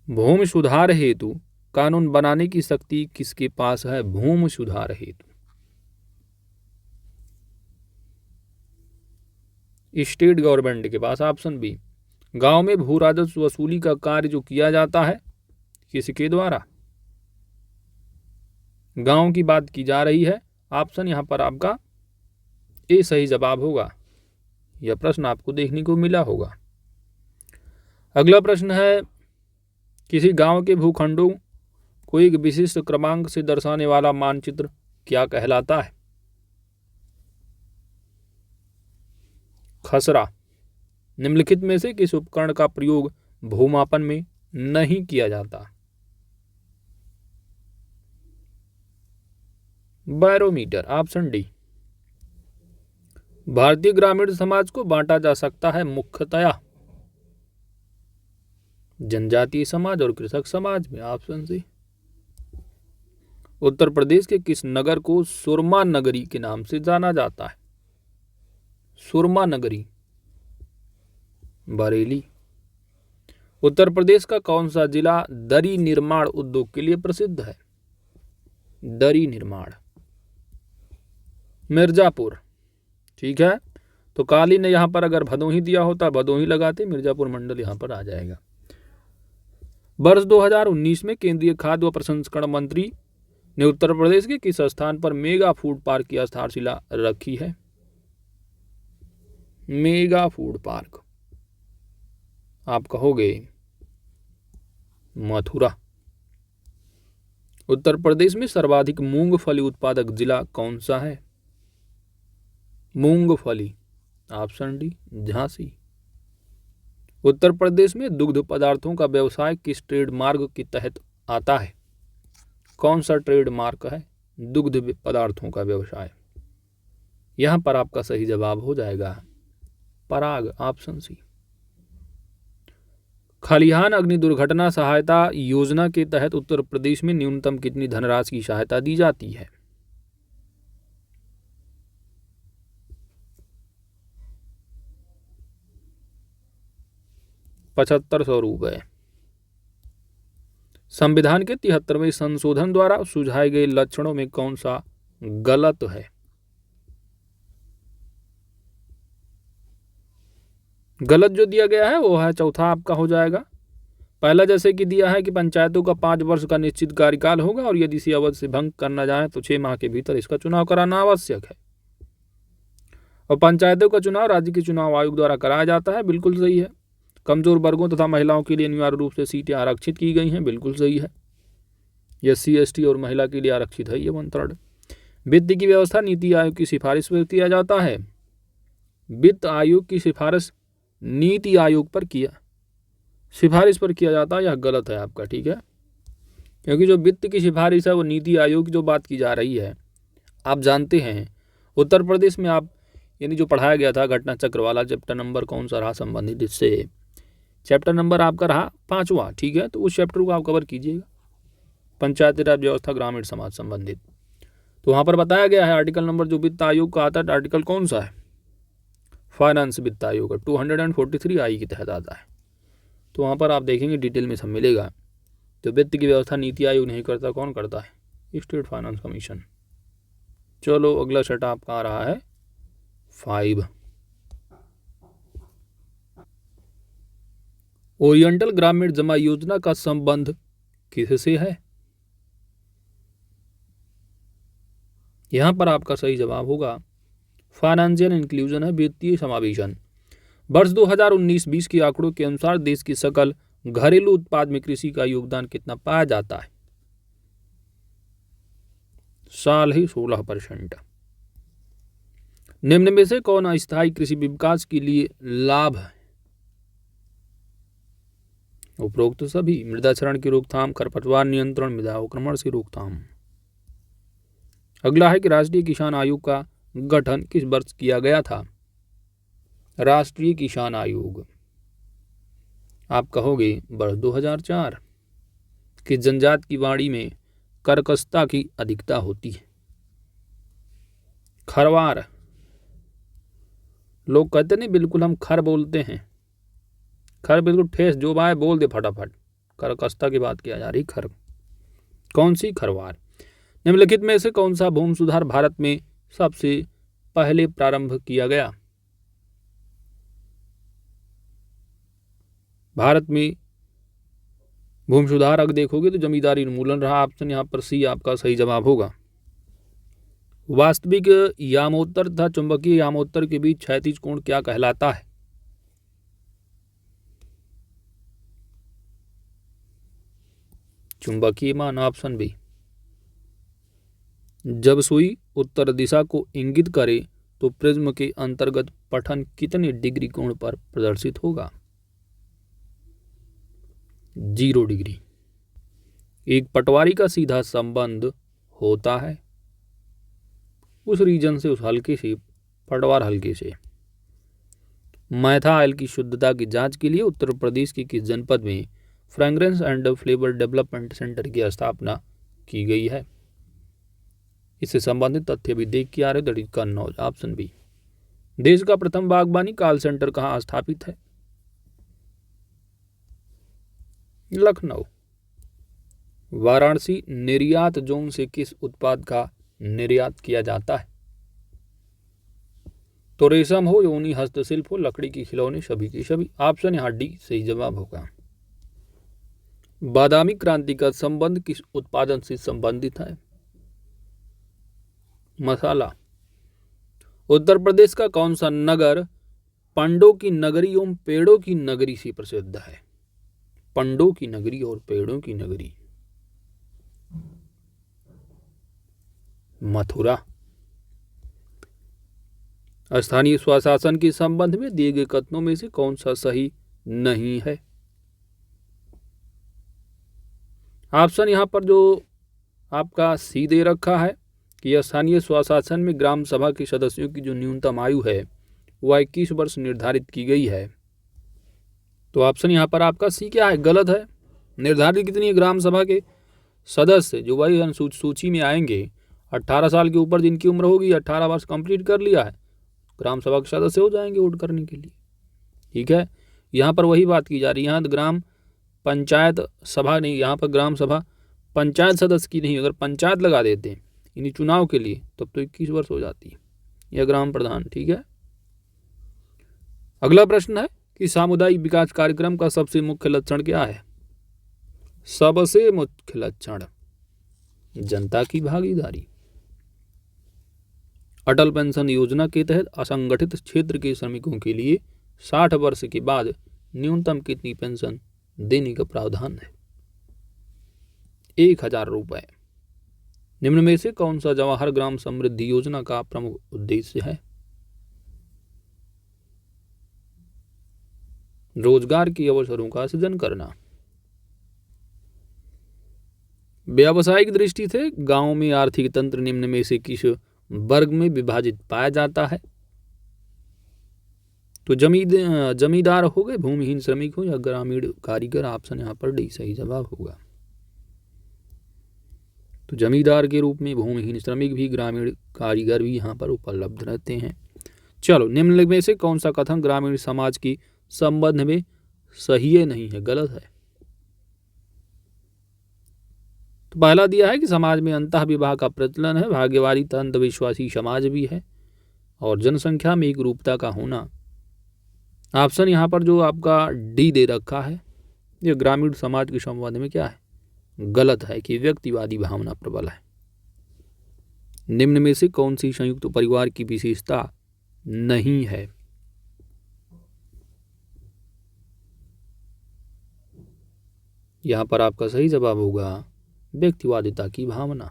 [SPEAKER 1] भूमि सुधार हेतु कानून बनाने की शक्ति किसके पास है? भूमि सुधार हेतु स्टेट गवर्नमेंट के पास। Option B. गांव में भू राजस्व वसूली का कार्य जो किया जाता है किसके द्वारा? गांव की बात की जा रही है। ऑप्शन यहां पर आपका ए सही जवाब होगा। यह प्रश्न आपको देखने को मिला होगा। अगला प्रश्न है, किसी गांव के भूखंडों को एक विशिष्ट क्रमांक से दर्शाने वाला मानचित्र क्या कहलाता है? खसरा। निम्नलिखित में से किस उपकरण का प्रयोग भूमापन में नहीं किया जाता? बैरोमीटर। Option D. भारतीय ग्रामीण समाज को बांटा जा सकता है मुख्यतया जनजातीय समाज और कृषक समाज में। Option C. उत्तर प्रदेश के किस नगर को सुरमा नगरी के नाम से जाना जाता है? सुरमा नगरी। बरेली। उत्तर प्रदेश का कौन सा जिला दरी निर्माण उद्योग के लिए प्रसिद्ध है? दरी निर्माण। मिर्जापुर। ठीक है, तो काली ने यहां पर अगर भदोही दिया होता भदोही लगाते, मिर्जापुर मंडल यहां पर आ जाएगा। वर्ष 2019 में केंद्रीय खाद्य व प्रसंस्करण मंत्री ने उत्तर प्रदेश के किस स्थान पर मेगा फूड पार्क की आधारशिला रखी है? मेगा फूड पार्क आप कहोगे मथुरा। उत्तर प्रदेश में सर्वाधिक मूंगफली उत्पादक जिला कौन सा है? मूंगफली। Option D Jhansi. उत्तर प्रदेश में दुग्ध पदार्थों का व्यवसाय किस ट्रेडमार्क के तहत आता है? कौन सा ट्रेडमार्क है दुग्ध पदार्थों का व्यवसाय? यहां पर आपका सही जवाब हो जाएगा पराग। Option C. खलिहान अग्नि दुर्घटना सहायता योजना के तहत उत्तर प्रदेश में न्यूनतम कितनी धनराशि की सहायता दी जाती है? 7500 रुपए। संविधान के 73वें संशोधन द्वारा सुझाए गए लक्षणों में कौन सा गलत है? गलत जो दिया गया है वो है चौथा आपका हो जाएगा। पहला जैसे कि दिया है कि पंचायतों का 5 वर्ष का निश्चित कार्यकाल होगा और यदि इसी अवधि से भंग करना जाए तो 6 माह के भीतर इसका चुनाव कराना आवश्यक है। और पंचायतों का चुनाव राज्य के चुनाव आयोग द्वारा कराया जाता है, बिल्कुल सही है। कमजोर वर्गों तथा महिलाओं के लिए अनिवार्य रूप से सीटें आरक्षित की गई हैं, बिल्कुल सही है। SC ST और महिला के लिए आरक्षित है ये 1/3। वित्त की व्यवस्था नीति आयोग की सिफारिश पर किया जाता है। वित्त आयोग की सिफारिश नीति आयोग पर सिफारिश पर किया जाता है, यह गलत है आपका। ठीक है, क्योंकि जो वित्त की सिफारिश है वो नीति आयोग की जो बात की जा रही है। आप जानते हैं उत्तर प्रदेश में आप यानी जो पढ़ाया गया था घटना चक्र वाला चैप्टर नंबर कौन सा रहा संबंधित इससे? चैप्टर नंबर आपका रहा 5वां। ठीक है, तो उस चैप्टर को आप कवर कीजिएगा, पंचायती राज व्यवस्था ग्रामीण समाज संबंधित। तो वहाँ पर बताया गया है आर्टिकल नंबर जो वित्त आयोग का आता है, आर्टिकल कौन सा है? फाइनेंस वित्त आयोग का 243 आई के तहत आता है। तो वहाँ पर आप देखेंगे डिटेल में सब मिलेगा। तो वित्त की व्यवस्था नीति आयोग नहीं करता, कौन करता है? State finance commission. चलो अगला सेट आपका आ रहा है 5। ओरिएंटल ग्रामीण जमा योजना का संबंध किससे है? यहाँ पर आपका सही जवाब होगा फाइनेंशियल इंक्लूजन है, वित्तीय समावेशन। वर्ष 2019-20 के आंकड़ों के अनुसार देश की सकल घरेलू उत्पाद में कृषि का योगदान कितना पाया जाता है? साल ही 16%। निम्न में से कौन अस्थायी कृषि विकास के लिए लाभ है? उपरोक्त सभी। मृदा क्षरण की रोकथाम, खरपतवार नियंत्रण, मृदा अवक्रमण से रोकथाम। अगला है कि राष्ट्रीय किसान आयोग का गठन किस वर्ष किया गया था? राष्ट्रीय किसान आयोग आप कहोगे वर्ष 2004। किस जनजाति की वाणी में कर्कशता की अधिकता होती है? खरवार। लोग कहते नहीं बिल्कुल हम खर बोलते हैं, खर बिल्कुल ठेस जो आए बोल दे फटाफट। कर्कशता की बात किया जा रही खर। कौन सी? खरवार। निम्नलिखित में से कौन सा भूमि सुधार भारत में सबसे पहले प्रारंभ किया गया? भारत में भूमि सुधार अगर देखोगे तो जमींदारी उन्मूलन रहा। ऑप्शन यहाँ पर सी आपका सही जवाब होगा। वास्तविक यामोत्तर तथा चुंबकीय यामोत्तर के बीच क्षैतिज कोण क्या कहलाता है? चुंबकीय मान। Option B. जब सुई उत्तर दिशा को इंगित करे तो प्रिज्म के अंतर्गत पठन कितने डिग्री कोण पर प्रदर्शित होगा? 0 डिग्री। एक पटवारी का सीधा संबंध होता है उस रीजन से, उस हल्के से, पटवार हल्के से। मैथा ऑयल की शुद्धता की जांच के लिए उत्तर प्रदेश के किस जनपद में fragrance and flavour development centre की स्थापना की गई है? इससे संबंधित तथ्य भी देख के आ रहे, that is Kannauj. Option B. देश का प्रथम बागवानी कॉल सेंटर कहाँ स्थापित है? लखनऊ। वाराणसी निर्यात जोन से किस उत्पाद का निर्यात किया जाता है? तो रेशम हो, ऊनी हस्तशिल्प हो, लकड़ी की खिलौने, सभी की सभी। ऑप्शन यहाँ डी सही जवाब होगा। बादामी क्रांति का संबंध किस उत्पादन से संबंधित है? मसाला। उत्तर प्रदेश का कौन सा नगर पंडों की नगरी एवं पेड़ों की नगरी से प्रसिद्ध है? पंडों की नगरी और पेड़ों की नगरी। मथुरा। स्थानीय स्वशासन के संबंध में दिए गए कथनों में से कौन सा सही नहीं है? ऑप्शन यहां पर जो आपका सी दे रखा है कि स्थानीय स्वशासन में ग्राम सभा के सदस्यों की जो न्यूनतम आयु है वह 21 वर्ष निर्धारित की गई है। तो ऑप्शन यहाँ पर आपका सी क्या है? गलत है। निर्धारित कितनी है? ग्राम सभा के सदस्य जो वही सूची में आएंगे 18 साल के ऊपर जिनकी उम्र होगी, 18 वर्ष कंप्लीट कर लिया है, ग्राम सभा के सदस्य हो जाएंगे वोट करने के लिए। ठीक है, यहाँ पर वही बात की जा रही है। यहाँ ग्राम पंचायत सभा नहीं, यहाँ पर ग्राम सभा पंचायत सदस्य की नहीं, अगर पंचायत लगा देते हैं इन्हीं चुनाव के लिए तब तो 21 वर्ष हो जाती है, यह ग्राम प्रधान। ठीक है, अगला प्रश्न है कि सामुदायिक विकास कार्यक्रम का सबसे मुख्य लक्षण क्या है? सबसे मुख्य लक्षण जनता की भागीदारी। अटल पेंशन योजना के तहत असंगठित क्षेत्र के श्रमिकों के लिए 60 वर्ष के बाद न्यूनतम कितनी पेंशन देने का प्रावधान है? 1000 रुपए। निम्न में से कौन सा जवाहर ग्राम समृद्धि योजना का प्रमुख उद्देश्य है? रोजगार के अवसरों का सृजन करना। व्यावसायिक दृष्टि से गांव में आर्थिक तंत्र निम्न में से किस वर्ग में विभाजित पाया जाता है? तो जमींदार हो गए, भूमिहीन श्रमिक हो या ग्रामीण कारीगर। ऑप्शन यहाँ पर डी सही जवाब होगा। तो जमींदार के रूप में भूमिहीन श्रमिक भी, ग्रामीण कारीगर भी यहाँ पर उपलब्ध रहते हैं। चलो, निम्न में से कौन सा कथन ग्रामीण समाज की संबंध में सही नहीं है? गलत है। तो पहला दिया है कि समाज में अंतः विवाह का प्रचलन है, भाग्यवादी तथा अंधविश्वासी समाज भी है, और जनसंख्या में एक रूपता का होना। ऑप्शन यहाँ पर जो आपका डी दे रखा है ये ग्रामीण समाज के संबंध में क्या है? गलत है कि व्यक्तिवादी भावना प्रबल है। निम्न में से कौन सी संयुक्त परिवार की विशेषता नहीं है? यहां पर आपका सही जवाब होगा व्यक्तिवादिता की भावना।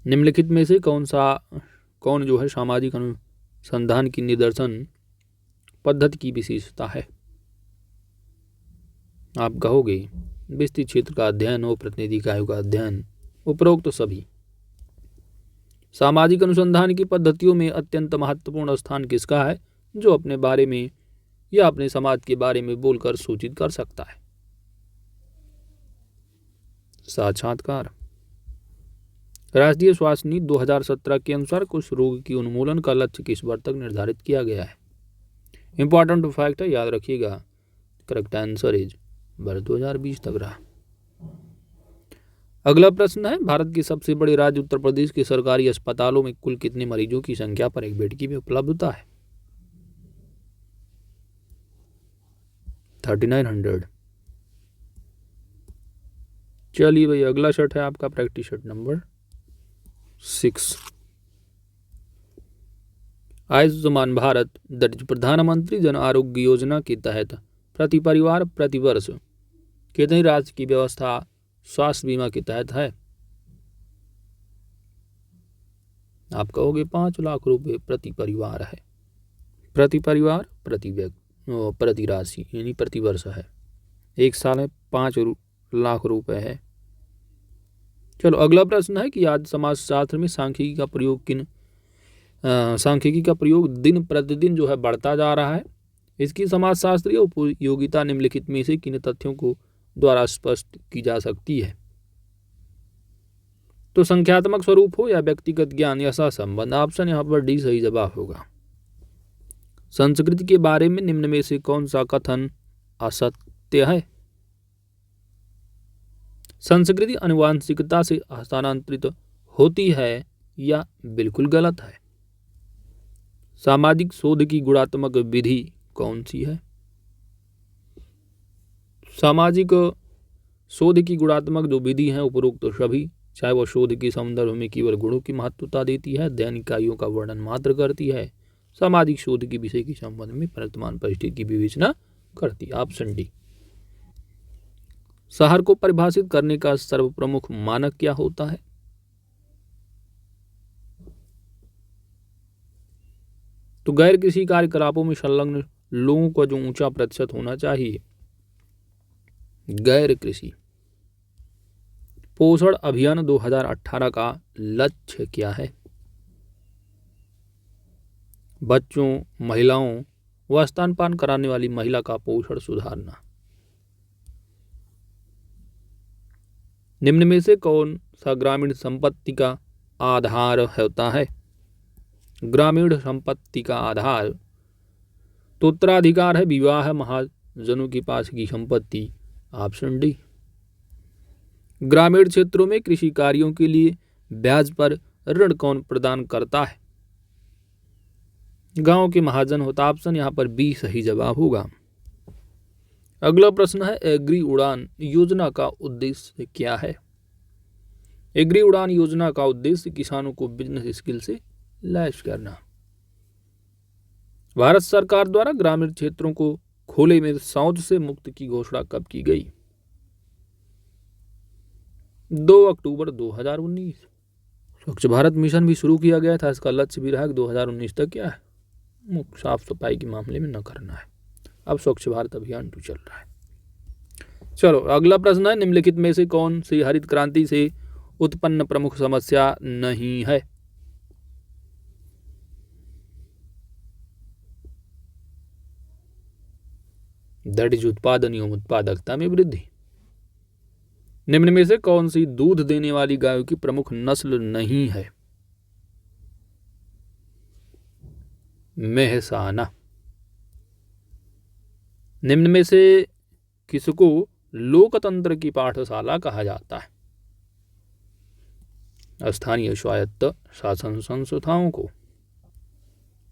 [SPEAKER 1] निम्नलिखित में से कौन जो है सामाजिक अनुसंधान की निदर्शन पद्धति की विशेषता है? आप कहोगे विस्तृत क्षेत्र का अध्ययन और प्रतिनिधि इकाइयों का अध्ययन, उपरोक्त तो सभी। सामाजिक अनुसंधान की पद्धतियों में अत्यंत महत्वपूर्ण स्थान किसका है? जो अपने बारे में या अपने समाज के बारे में बोलकर सूचित कर सकता है। साक्षात्कार। राष्ट्रीय स्वास्थ्य नीति 2017 के अनुसार कुछ रोग की उन्मूलन का लक्ष्य किस वर्ष तक निर्धारित किया गया है? इंपॉर्टेंट फैक्ट है, याद रखिएगा। करेक्ट आंसर इज वर्ष 2020 तक रहा। अगला प्रश्न है, भारत के सबसे बड़े राज्य उत्तर प्रदेश के सरकारी अस्पतालों में कुल कितने मरीजों की संख्या पर एक बेड की भी उपलब्धता है? 3900। चलिए भाई, अगला सेट है आपका practice set number 6। Ayushman Bharat दरिद्र प्रधानमंत्री जन आरोग्य योजना के तहत प्रति परिवार प्रति वर्ष कितनी राशि की व्यवस्था स्वास्थ्य बीमा के तहत है? आप कहोगे 5 लाख रुपए प्रति परिवार है। प्रति परिवार प्रति राशि यानी प्रति वर्ष है। एक साल में 5 लाख रुपए है। चलो अगला प्रश्न है कि आज समाजशास्त्र में सांख्यिकी का प्रयोग दिन प्रतिदिन जो है बढ़ता जा रहा है। इसकी समाजशास्त्रीय उपयोगिता निम्नलिखित में से किन तथ्यों को द्वारा स्पष्ट की जा सकती है? तो संख्यात्मक स्वरूप हो या व्यक्तिगत ज्ञान या सहसंबंध। ऑप्शन यहाँ पर डी सही जवाब होगा। संस्कृति के बारे में निम्न में से कौन सा कथन असत्य है? संस्कृति आनुवांशिकता से हस्तांतरित होती है या बिल्कुल गलत है? सामाजिक शोध की गुणात्मक विधि कौन सी है? सामाजिक शोध की गुणात्मक जो विधि है उपरोक्त तो सभी, चाहे वह शोध के संदर्भ में केवल गुणों की महत्वता देती है, अध्ययन इकाइयों का वर्णन मात्र करती है, सामाजिक शोध के विषय के संबंध में वर्तमान परिस्थिति की विवेचना करती है। Option D. शहर को परिभाषित करने का सर्वप्रमुख मानक क्या होता है? तो गैर कृषि कार्यकलापों में संलग्न लोगों का जो ऊंचा प्रतिशत होना चाहिए। गैर कृषि। पोषण अभियान 2018 का लक्ष्य क्या है? बच्चों, महिलाओं व स्तनपान कराने वाली महिला का पोषण सुधारना। निम्न में से कौन सा ग्रामीण संपत्ति का आधार होता है? ग्रामीण संपत्ति का आधार तो उत्तराधिकार है, विवाह है, महाजनों के पास की संपत्ति। Option D. ग्रामीण क्षेत्रों में कृषि कार्यों के लिए ब्याज पर ऋण कौन प्रदान करता है? गांव के महाजन होता। ऑप्शन यहाँ पर बी सही जवाब होगा। अगला प्रश्न है, एग्री उड़ान योजना का उद्देश्य क्या है? एग्री उड़ान योजना का उद्देश्य किसानों को बिजनेस स्किल से लैस करना। भारत सरकार द्वारा ग्रामीण क्षेत्रों को खुले में शौच से मुक्त की घोषणा कब की गई? 2 अक्टूबर 2019। स्वच्छ भारत मिशन भी शुरू किया गया था। इसका लक्ष्य भी रहा 2019 तक क्या है, साफ सफाई के मामले में न करना है। अब स्वच्छ भारत अभियान 2 चल रहा है। चलो अगला प्रश्न है, निम्नलिखित में से कौन सी हरित क्रांति से उत्पन्न प्रमुख समस्या नहीं है? दैट इज उत्पादन एवं उत्पादकता में वृद्धि। निम्न में से कौन सी दूध देने वाली गायों की प्रमुख नस्ल नहीं है? मेहसाना। निम्न में से किसको लोकतंत्र की पाठशाला कहा जाता है? स्थानीय स्वायत्त शासन संस्थाओं को।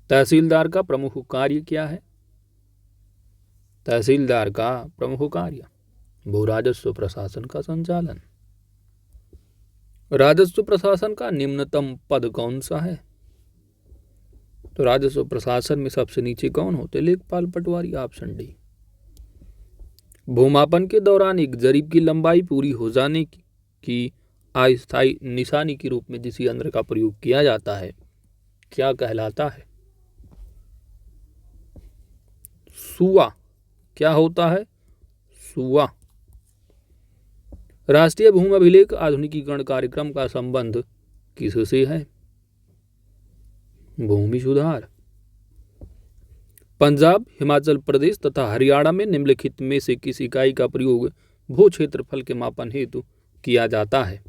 [SPEAKER 1] तहसीलदार का प्रमुख कार्य क्या है? तहसीलदार का प्रमुख कार्य भू राजस्व प्रशासन का संचालन। राजस्व प्रशासन का निम्नतम पद कौन सा है? तो राजस्व प्रशासन में सबसे नीचे कौन होते? लेखपाल पटवारी, ऑप्शन डी। भूमापन के दौरान एक जरीब की लंबाई पूरी हो जाने की अस्थायी निशानी के रूप में जिस यंत्र का प्रयोग किया जाता है क्या कहलाता है? सुआ। क्या होता है? सुआ। राष्ट्रीय भूमि अभिलेख आधुनिकीकरण कार्यक्रम का संबंध किससे है? भूमि सुधार। पंजाब, हिमाचल प्रदेश तथा हरियाणा में निम्नलिखित में से किस इकाई का प्रयोग भू क्षेत्रफल के मापन हेतु किया जाता है?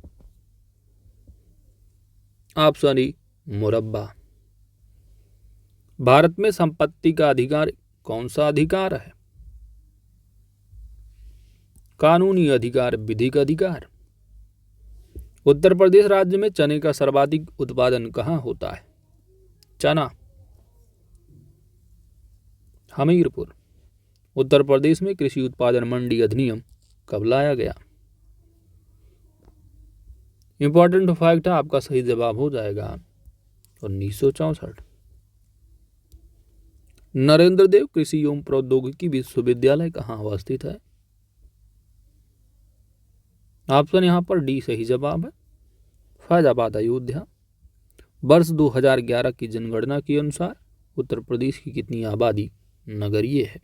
[SPEAKER 1] ऑप्शन ई, मुरब्बा। भारत में संपत्ति का अधिकार कौन सा अधिकार है? कानूनी अधिकार, विधिक अधिकार। उत्तर प्रदेश राज्य में चने का सर्वाधिक उत्पादन कहाँ होता है? चना। हमीरपुर। उत्तर प्रदेश में कृषि उत्पादन मंडी अधिनियम कब लाया गया? इंपॉर्टेंट फैक्ट है, आपका सही जवाब हो जाएगा 1964। नरेंद्र देव कृषि एवं प्रौद्योगिकी विश्वविद्यालय कहाँ अवस्थित है? ऑप्शन यहाँ पर डी सही जवाब है, फैजाबाद, अयोध्या। वर्ष 2011 की जनगणना के अनुसार उत्तर प्रदेश की कितनी आबादी नगरीय है?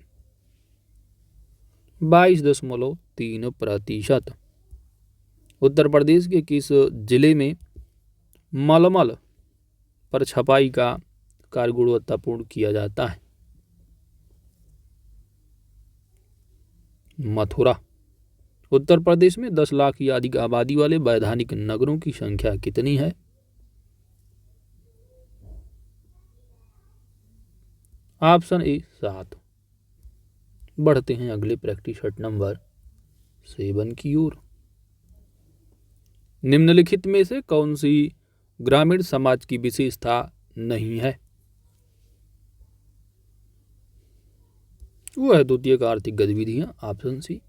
[SPEAKER 1] 22.3%। उत्तर प्रदेश के किस जिले में मलमल पर छपाई का कार्य गुणवत्तापूर्ण किया जाता है? मथुरा। उत्तर प्रदेश में 10 लाख या अधिक आबादी वाले वैधानिक नगरों की संख्या कितनी है? Option A, 7। बढ़ते हैं अगले प्रैक्टिस सेट नंबर 7 की ओर। निम्नलिखित में से कौन सी ग्रामीण समाज की विशेषता नहीं है? वो है द्वितीयक आर्थिक गतिविधियां, ऑप्शन सी।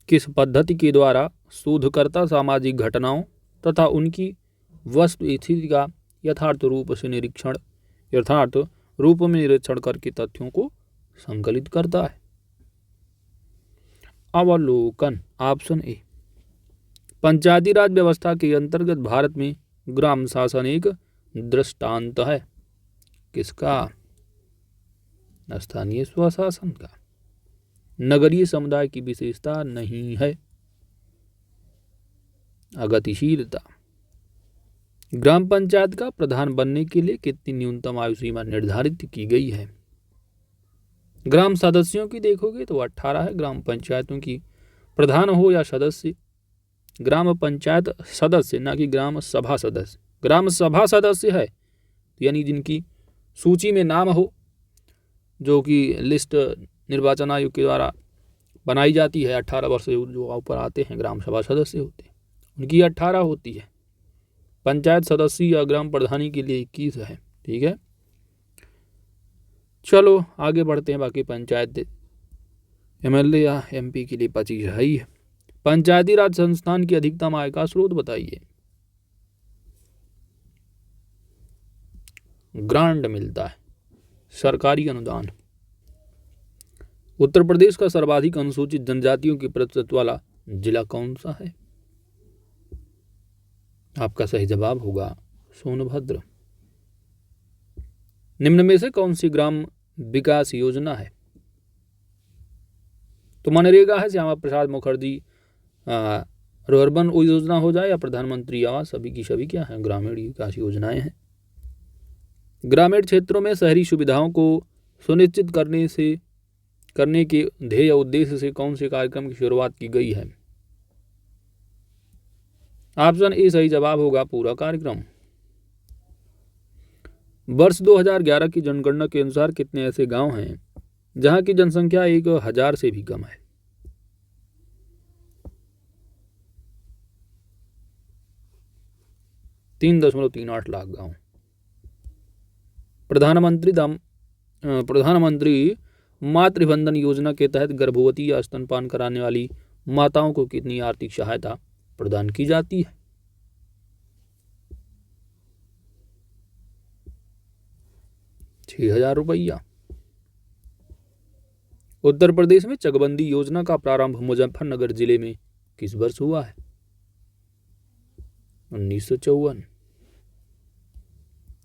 [SPEAKER 1] किस पद्धति के द्वारा शोधकर्ता सामाजिक घटनाओं तथा उनकी वस्तु स्थिति का यथार्थ रूप में निरीक्षण करके तथ्यों को संकलित करता है? अवलोकन, ऑप्शन ए। पंचायती राज व्यवस्था के अंतर्गत भारत में ग्राम शासन एक दृष्टांत है। किसका? स्थानीय स्वशासन का। नगरीय समुदाय की विशेषता नहीं है। अगतिशीलता। ग्राम पंचायत का प्रधान बनने के लिए कितनी न्यूनतम आयु सीमा निर्धारित की गई है? ग्राम सदस्यों की देखोगे तो 18 है। ग्राम पंचायतों की प्रधान हो या सदस्य, ग्राम पंचायत सदस्य ना कि ग्राम सभा सदस्य। ग्राम सभा सदस्य है यानी जिनकी सूची में नाम हो, जो कि लिस्ट निर्वाचन आयोग के द्वारा बनाई जाती है। 18 वर्ष जो ऊपर आते हैं ग्राम सभा सदस्य होते हैं, उनकी 18 होती है। पंचायत सदस्य या ग्राम प्रधानी के लिए 21 है। ठीक है, चलो आगे बढ़ते हैं। बाकी पंचायत एमएलए या एमपी के लिए 25 है ही है। पंचायती राज संस्थान की अधिकतम आय का स्रोत बताइए। ग्रांट मिलता है, सरकारी अनुदान। उत्तर प्रदेश का सर्वाधिक अनुसूचित जनजातियों की प्रतिशत वाला जिला कौन सा है? आपका सही जवाब होगा सोनभद्र। निम्न में से कौन सी ग्राम विकास योजना है? तो मनरेगा है, श्यामा प्रसाद मुखर्जी अर्बन योजना हो जाए या प्रधानमंत्री आवास, सभी की सभी क्या है? ग्रामीण विकास योजनाएं हैं। ग्रामीण क्षेत्रों में शहरी सुविधाओं को सुनिश्चित करने के ध्येय उद्देश्य से कौन से कार्यक्रम की शुरुआत की गई है? ऑप्शन ए सही जवाब होगा, पूरा कार्यक्रम। वर्ष 2011 की जनगणना के अनुसार कितने ऐसे गांव हैं जहां की जनसंख्या 1000 से भी कम है? 3.38 लाख गांव। प्रधानमंत्री मातृवंदन योजना के तहत गर्भवती या स्तनपान कराने वाली माताओं को कितनी आर्थिक सहायता प्रदान की जाती है? 6,000 रुपया। उत्तर प्रदेश में चकबंदी योजना का प्रारंभ मुजफ्फरनगर जिले में किस वर्ष हुआ है? 1954।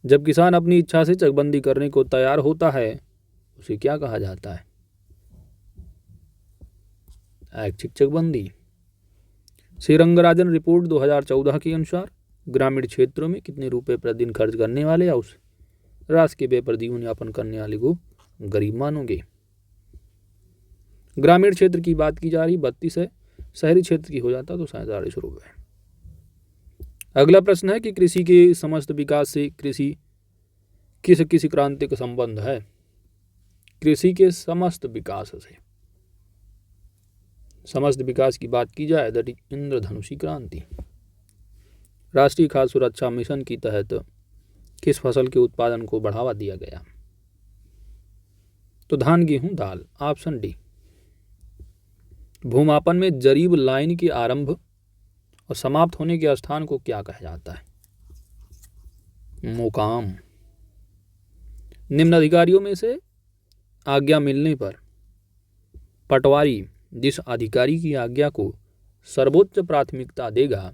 [SPEAKER 1] जब किसान अपनी इच्छा से चकबंदी करने को तैयार होता है उसे क्या कहा जाता है? ऐच्छिक चकबंदी। श्रीरंगराजन रिपोर्ट 2014 के अनुसार ग्रामीण क्षेत्रों में कितने रुपए प्रतिदिन खर्च करने वाले या उस राशि के व्यय पर जीवन यापन करने वाले को गरीब मानोगे? ग्रामीण क्षेत्र की बात की जा रही 32 है, शहरी क्षेत्र की हो जाता तो 47 रुपये। अगला प्रश्न है कि कृषि के समस्त विकास से कृषि किस क्रांति का संबंध है? कृषि के समस्त विकास से समस्त विकास की बात की जाए दैट इज इंद्रधनुषी क्रांति। राष्ट्रीय खाद्य सुरक्षा मिशन के तहत किस फसल के उत्पादन को बढ़ावा दिया गया? तो धान, गेहूं, दाल। Option D. भूमापन में जरीब लाइन के आरंभ और समाप्त होने के स्थान को क्या कहा जाता है? मुकाम। निम्न अधिकारियों में से आज्ञा मिलने पर पटवारी जिस अधिकारी की आज्ञा को सर्वोच्च प्राथमिकता देगा,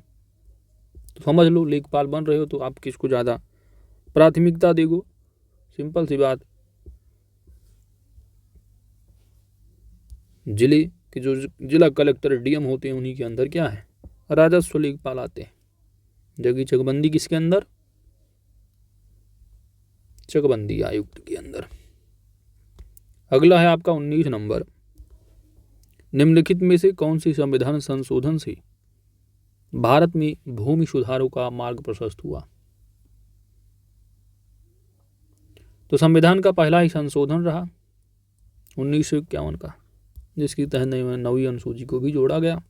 [SPEAKER 1] तो समझ लो लेखपाल बन रहे हो तो आप किसको ज़्यादा प्राथमिकता देगो? सिंपल सी बात, जिले के जो जिला कलेक्टर डीएम होते हैं उन्हीं के अंदर क्या है? राजस्व लेखपाल आते हैं। जबकि चकबंदी किसके अंदर? चकबंदी आयुक्त के अंदर। अगला है आपका 19 नंबर। निम्नलिखित में से कौन सी संविधान संशोधन से भारत में भूमि सुधारों का मार्ग प्रशस्त हुआ? तो संविधान का पहला ही संशोधन रहा 1951 का, जिसके तहत नवीं अनुसूची को भी जोड़ा गया।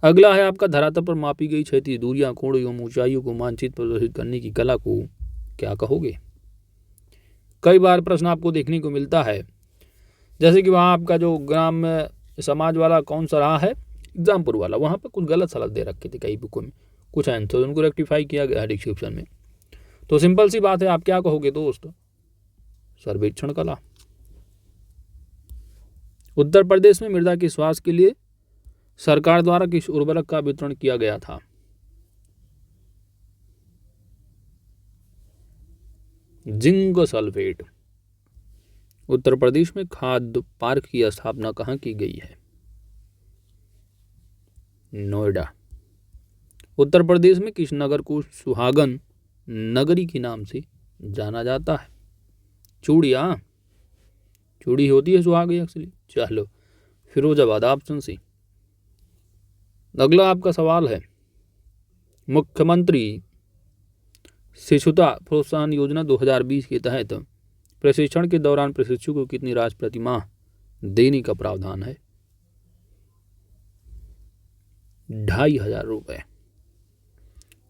[SPEAKER 1] अगला है आपका धरातल पर मापी गई क्षैतिज दूरियां, कोण एवं ऊंचाइयों को मानचित्र प्रदर्शित करने की कला को क्या कहोगे? कई बार प्रश्न आपको देखने को मिलता है, जैसे कि वहाँ आपका जो ग्राम समाज वाला कौन सा रहा है, एग्जामपुर वाला, वहाँ पर कुछ गलत सलत दे रखे थे कई बुकों में, कुछ आंसर उनको रेक्टिफाई किया गया है डिस्क्रिप्शन में। तो सिंपल सी बात है, आप क्या कहोगे दोस्त? सर्वेक्षण कला। उत्तर प्रदेश में मृदा के स्वास्थ्य के लिए सरकार द्वारा किस उर्वरक का वितरण किया गया था? Zinc sulphate. उत्तर प्रदेश में खाद्य पार्क की स्थापना कहाँ की गई है? नोएडा। उत्तर प्रदेश में किस नगर को सुहागन नगरी के नाम से जाना जाता है? चूड़िया, चूड़ी होती है सुहाग एक्चुअली। चलो, फिरोजाबाद। Option C. अगला आपका सवाल है, मुख्यमंत्री शिशुता प्रोत्साहन योजना 2020 के तहत प्रशिक्षण के दौरान प्रशिक्षु को कितनी राशि प्रति माह देने का प्रावधान है? 2,500 रुपए।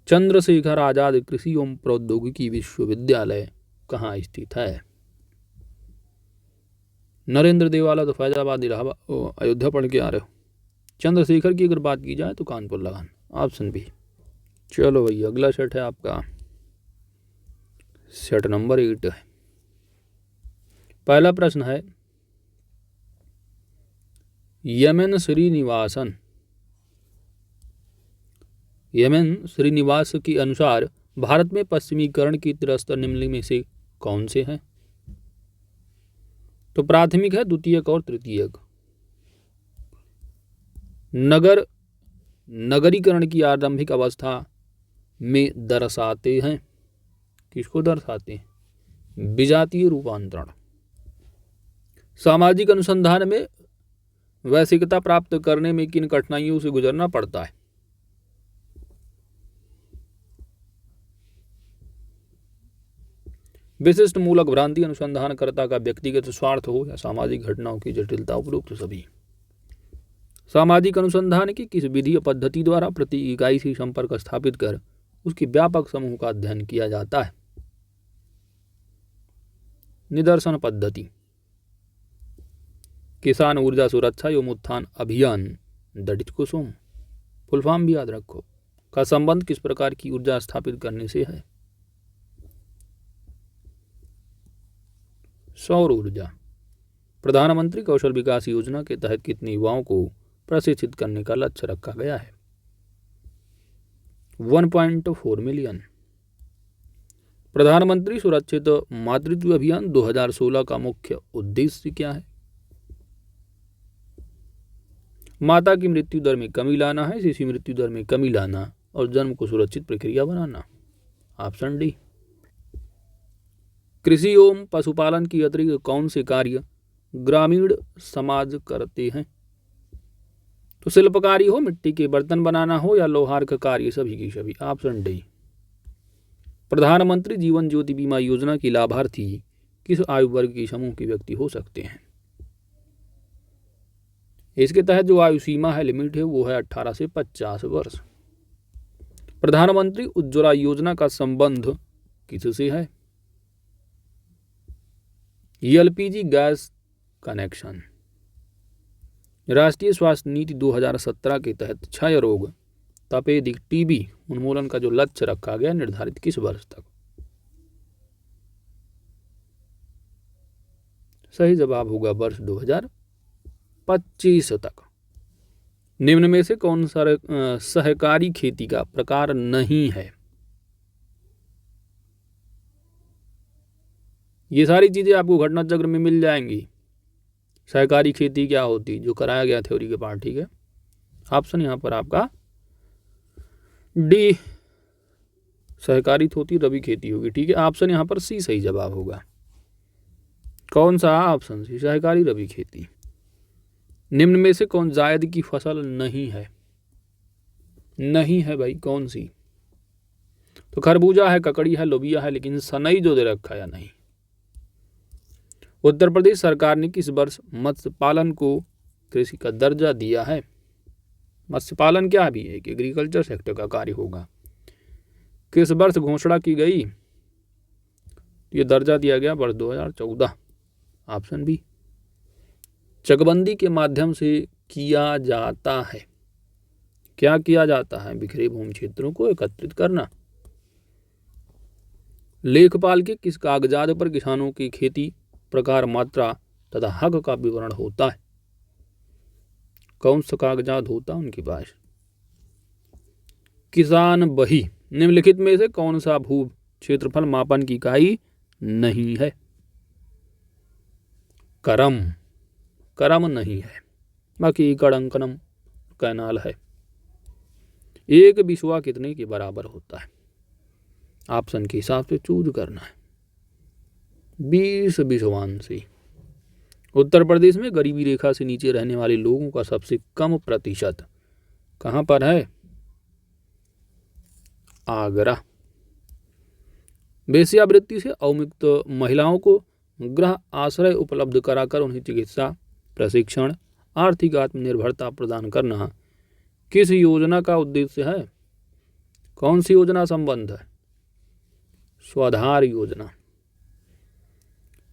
[SPEAKER 1] चंद्रशेखर आजाद कृषि एवं प्रौद्योगिकी विश्वविद्यालय कहाँ स्थित है? नरेंद्र देवाला तो फैजाबाद, इलाहाबाद, अयोध्या पढ़ के आ रहे हो। चंद्रशेखर की अगर बात की जाए तो कानपुर लगान। Option B. चलो भाई, अगला सेट है आपका सेट नंबर 8 है। पहला प्रश्न है, यमन श्रीनिवास के अनुसार भारत में पश्चिमीकरण की तिरस्तर निम्न में से कौन से हैं? तो प्राथमिक है, द्वितीयक और तृतीयक। नगरीकरण की आरंभिक अवस्था में दर्शाते हैं। किसको दर्शाते हैं? विजातीय रूपांतरण। सामाजिक अनुसंधान में वैश्विकता प्राप्त करने में किन कठिनाइयों से गुजरना पड़ता है? विशिष्ट मूलक भ्रांति अनुसंधानकर्ता का व्यक्तिगत स्वार्थ हो या सामाजिक घटनाओं की जटिलता, उपरोक्त सभी। सामाजिक अनुसंधान की किस विधि या पद्धति द्वारा प्रति इकाई से संपर्क स्थापित कर उसके व्यापक समूह का अध्ययन किया जाता है? निदर्शन पद्धति। किसान ऊर्जा सुरक्षा एवं उत्थान अभियान that is Kusum, full form भी याद रखो, का संबंध किस प्रकार की ऊर्जा स्थापित करने से है? सौर ऊर्जा। प्रधानमंत्री कौशल विकास योजना के तहत कितने युवाओं को प्रशिक्षित करने का लक्ष्य रखा गया है? 1.4 मिलियन। प्रधानमंत्री सुरक्षित मातृत्व अभियान 2016 का मुख्य उद्देश्य क्या है? माता की मृत्यु दर में कमी लाना है, शिशु मृत्यु दर में कमी लाना और जन्म को सुरक्षित प्रक्रिया बनाना। Option D. कृषि एवं पशुपालन की अतिरिक्त कौन से कार्य ग्रामीण समाज करते हैं? तो शिल्पकारी हो, मिट्टी के बर्तन बनाना हो या लोहार का कार्य, सभी की सभी। Option D. प्रधानमंत्री जीवन ज्योति बीमा योजना की लाभार्थी किस आयु वर्ग के समूह के व्यक्ति हो सकते हैं? इसके तहत जो आयु सीमा है, लिमिट है, वो है 18 से 50 वर्ष। प्रधानमंत्री उज्ज्वला योजना का संबंध किससे है? LPG gas connection. राष्ट्रीय स्वास्थ्य नीति 2017 के तहत क्षय रोग, तपेदिक, टीबी उन्मूलन का जो लक्ष्य रखा गया निर्धारित किस वर्ष तक? सही जवाब होगा वर्ष 2025 तक। निम्न में से कौन सा सहकारी खेती का प्रकार नहीं है? ये सारी चीजें आपको घटना चक्र में मिल जाएंगी। सहकारी खेती क्या होती, जो कराया गया थ्योरी के पार्ट, ठीक है। ऑप्शन यहाँ पर आपका डी सहकारी होती, रबी खेती होगी, ठीक है। ऑप्शन यहाँ पर सी सही जवाब होगा। कौन सा? ऑप्शन सी, सहकारी रबी खेती। निम्न में से कौन जायद की फसल नहीं है? नहीं है भाई, कौन सी? तो खरबूजा है, ककड़ी है, लोबिया है, लेकिन सनई जो दे रखा है या नहीं। उत्तर प्रदेश सरकार ने किस वर्ष मत्स्य पालन को कृषि का दर्जा दिया है? मत्स्य पालन क्या भी है, एक एग्रीकल्चर सेक्टर का कार्य होगा। किस वर्ष घोषणा की गई? ये दर्जा दिया गया वर्ष 2014। Option B. चकबंदी के माध्यम से किया जाता है, क्या किया जाता है? बिखरे भूमि क्षेत्रों को एकत्रित करना। लेखपाल के किस कागजात पर किसानों की खेती प्रकार, मात्रा तथा हक का विवरण होता है? कौन सा कागजात होता है उनके पास? किसान बही। निम्नलिखित में से कौन सा भू क्षेत्रफल मापन की इकाई नहीं है? करम। करम नहीं है, बाकी एकड़, अंकनम, कैनाल है। एक बिस्वा कितने के बराबर होता है? ऑप्शन के हिसाब से चूज करना है। 20 बिस्वांशी। उत्तर प्रदेश में गरीबी रेखा से नीचे रहने वाले लोगों का सबसे कम प्रतिशत कहां पर है? आगरा। वेश्यावृत्ति से अवमुक्त महिलाओं को गृह आश्रय उपलब्ध कराकर उन्हें चिकित्सा, प्रशिक्षण, आर्थिक आत्मनिर्भरता प्रदान करना किस योजना का उद्देश्य है? कौन सी योजना संबंध है? स्वाधार योजना।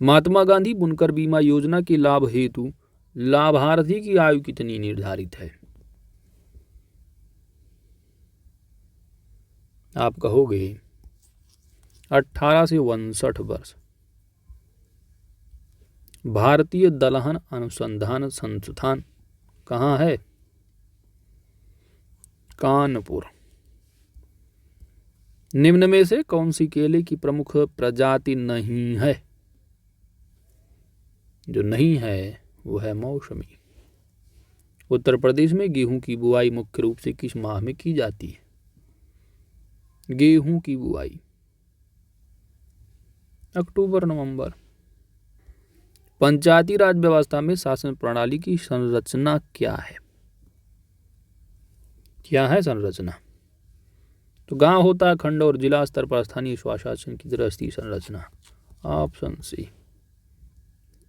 [SPEAKER 1] महात्मा गांधी बुनकर बीमा योजना के लाभ हेतु लाभार्थी की आयु कितनी निर्धारित है? आप कहोगे 18 से 59 वर्ष। भारतीय दलहन अनुसंधान संस्थान कहाँ है? कानपुर। निम्न में से कौन सी केले की प्रमुख प्रजाति नहीं है? जो नहीं है वो है मौसमी। उत्तर प्रदेश में गेहूं की बुआई मुख्य रूप से किस माह में की जाती है? गेहूं की बुआई अक्टूबर नवंबर। पंचायती राज व्यवस्था में शासन प्रणाली की संरचना क्या है? क्या है संरचना? तो गांव होता है खंड और जिला स्तर पर स्थानीय स्वशासन की दृष्टि संरचना। Option C.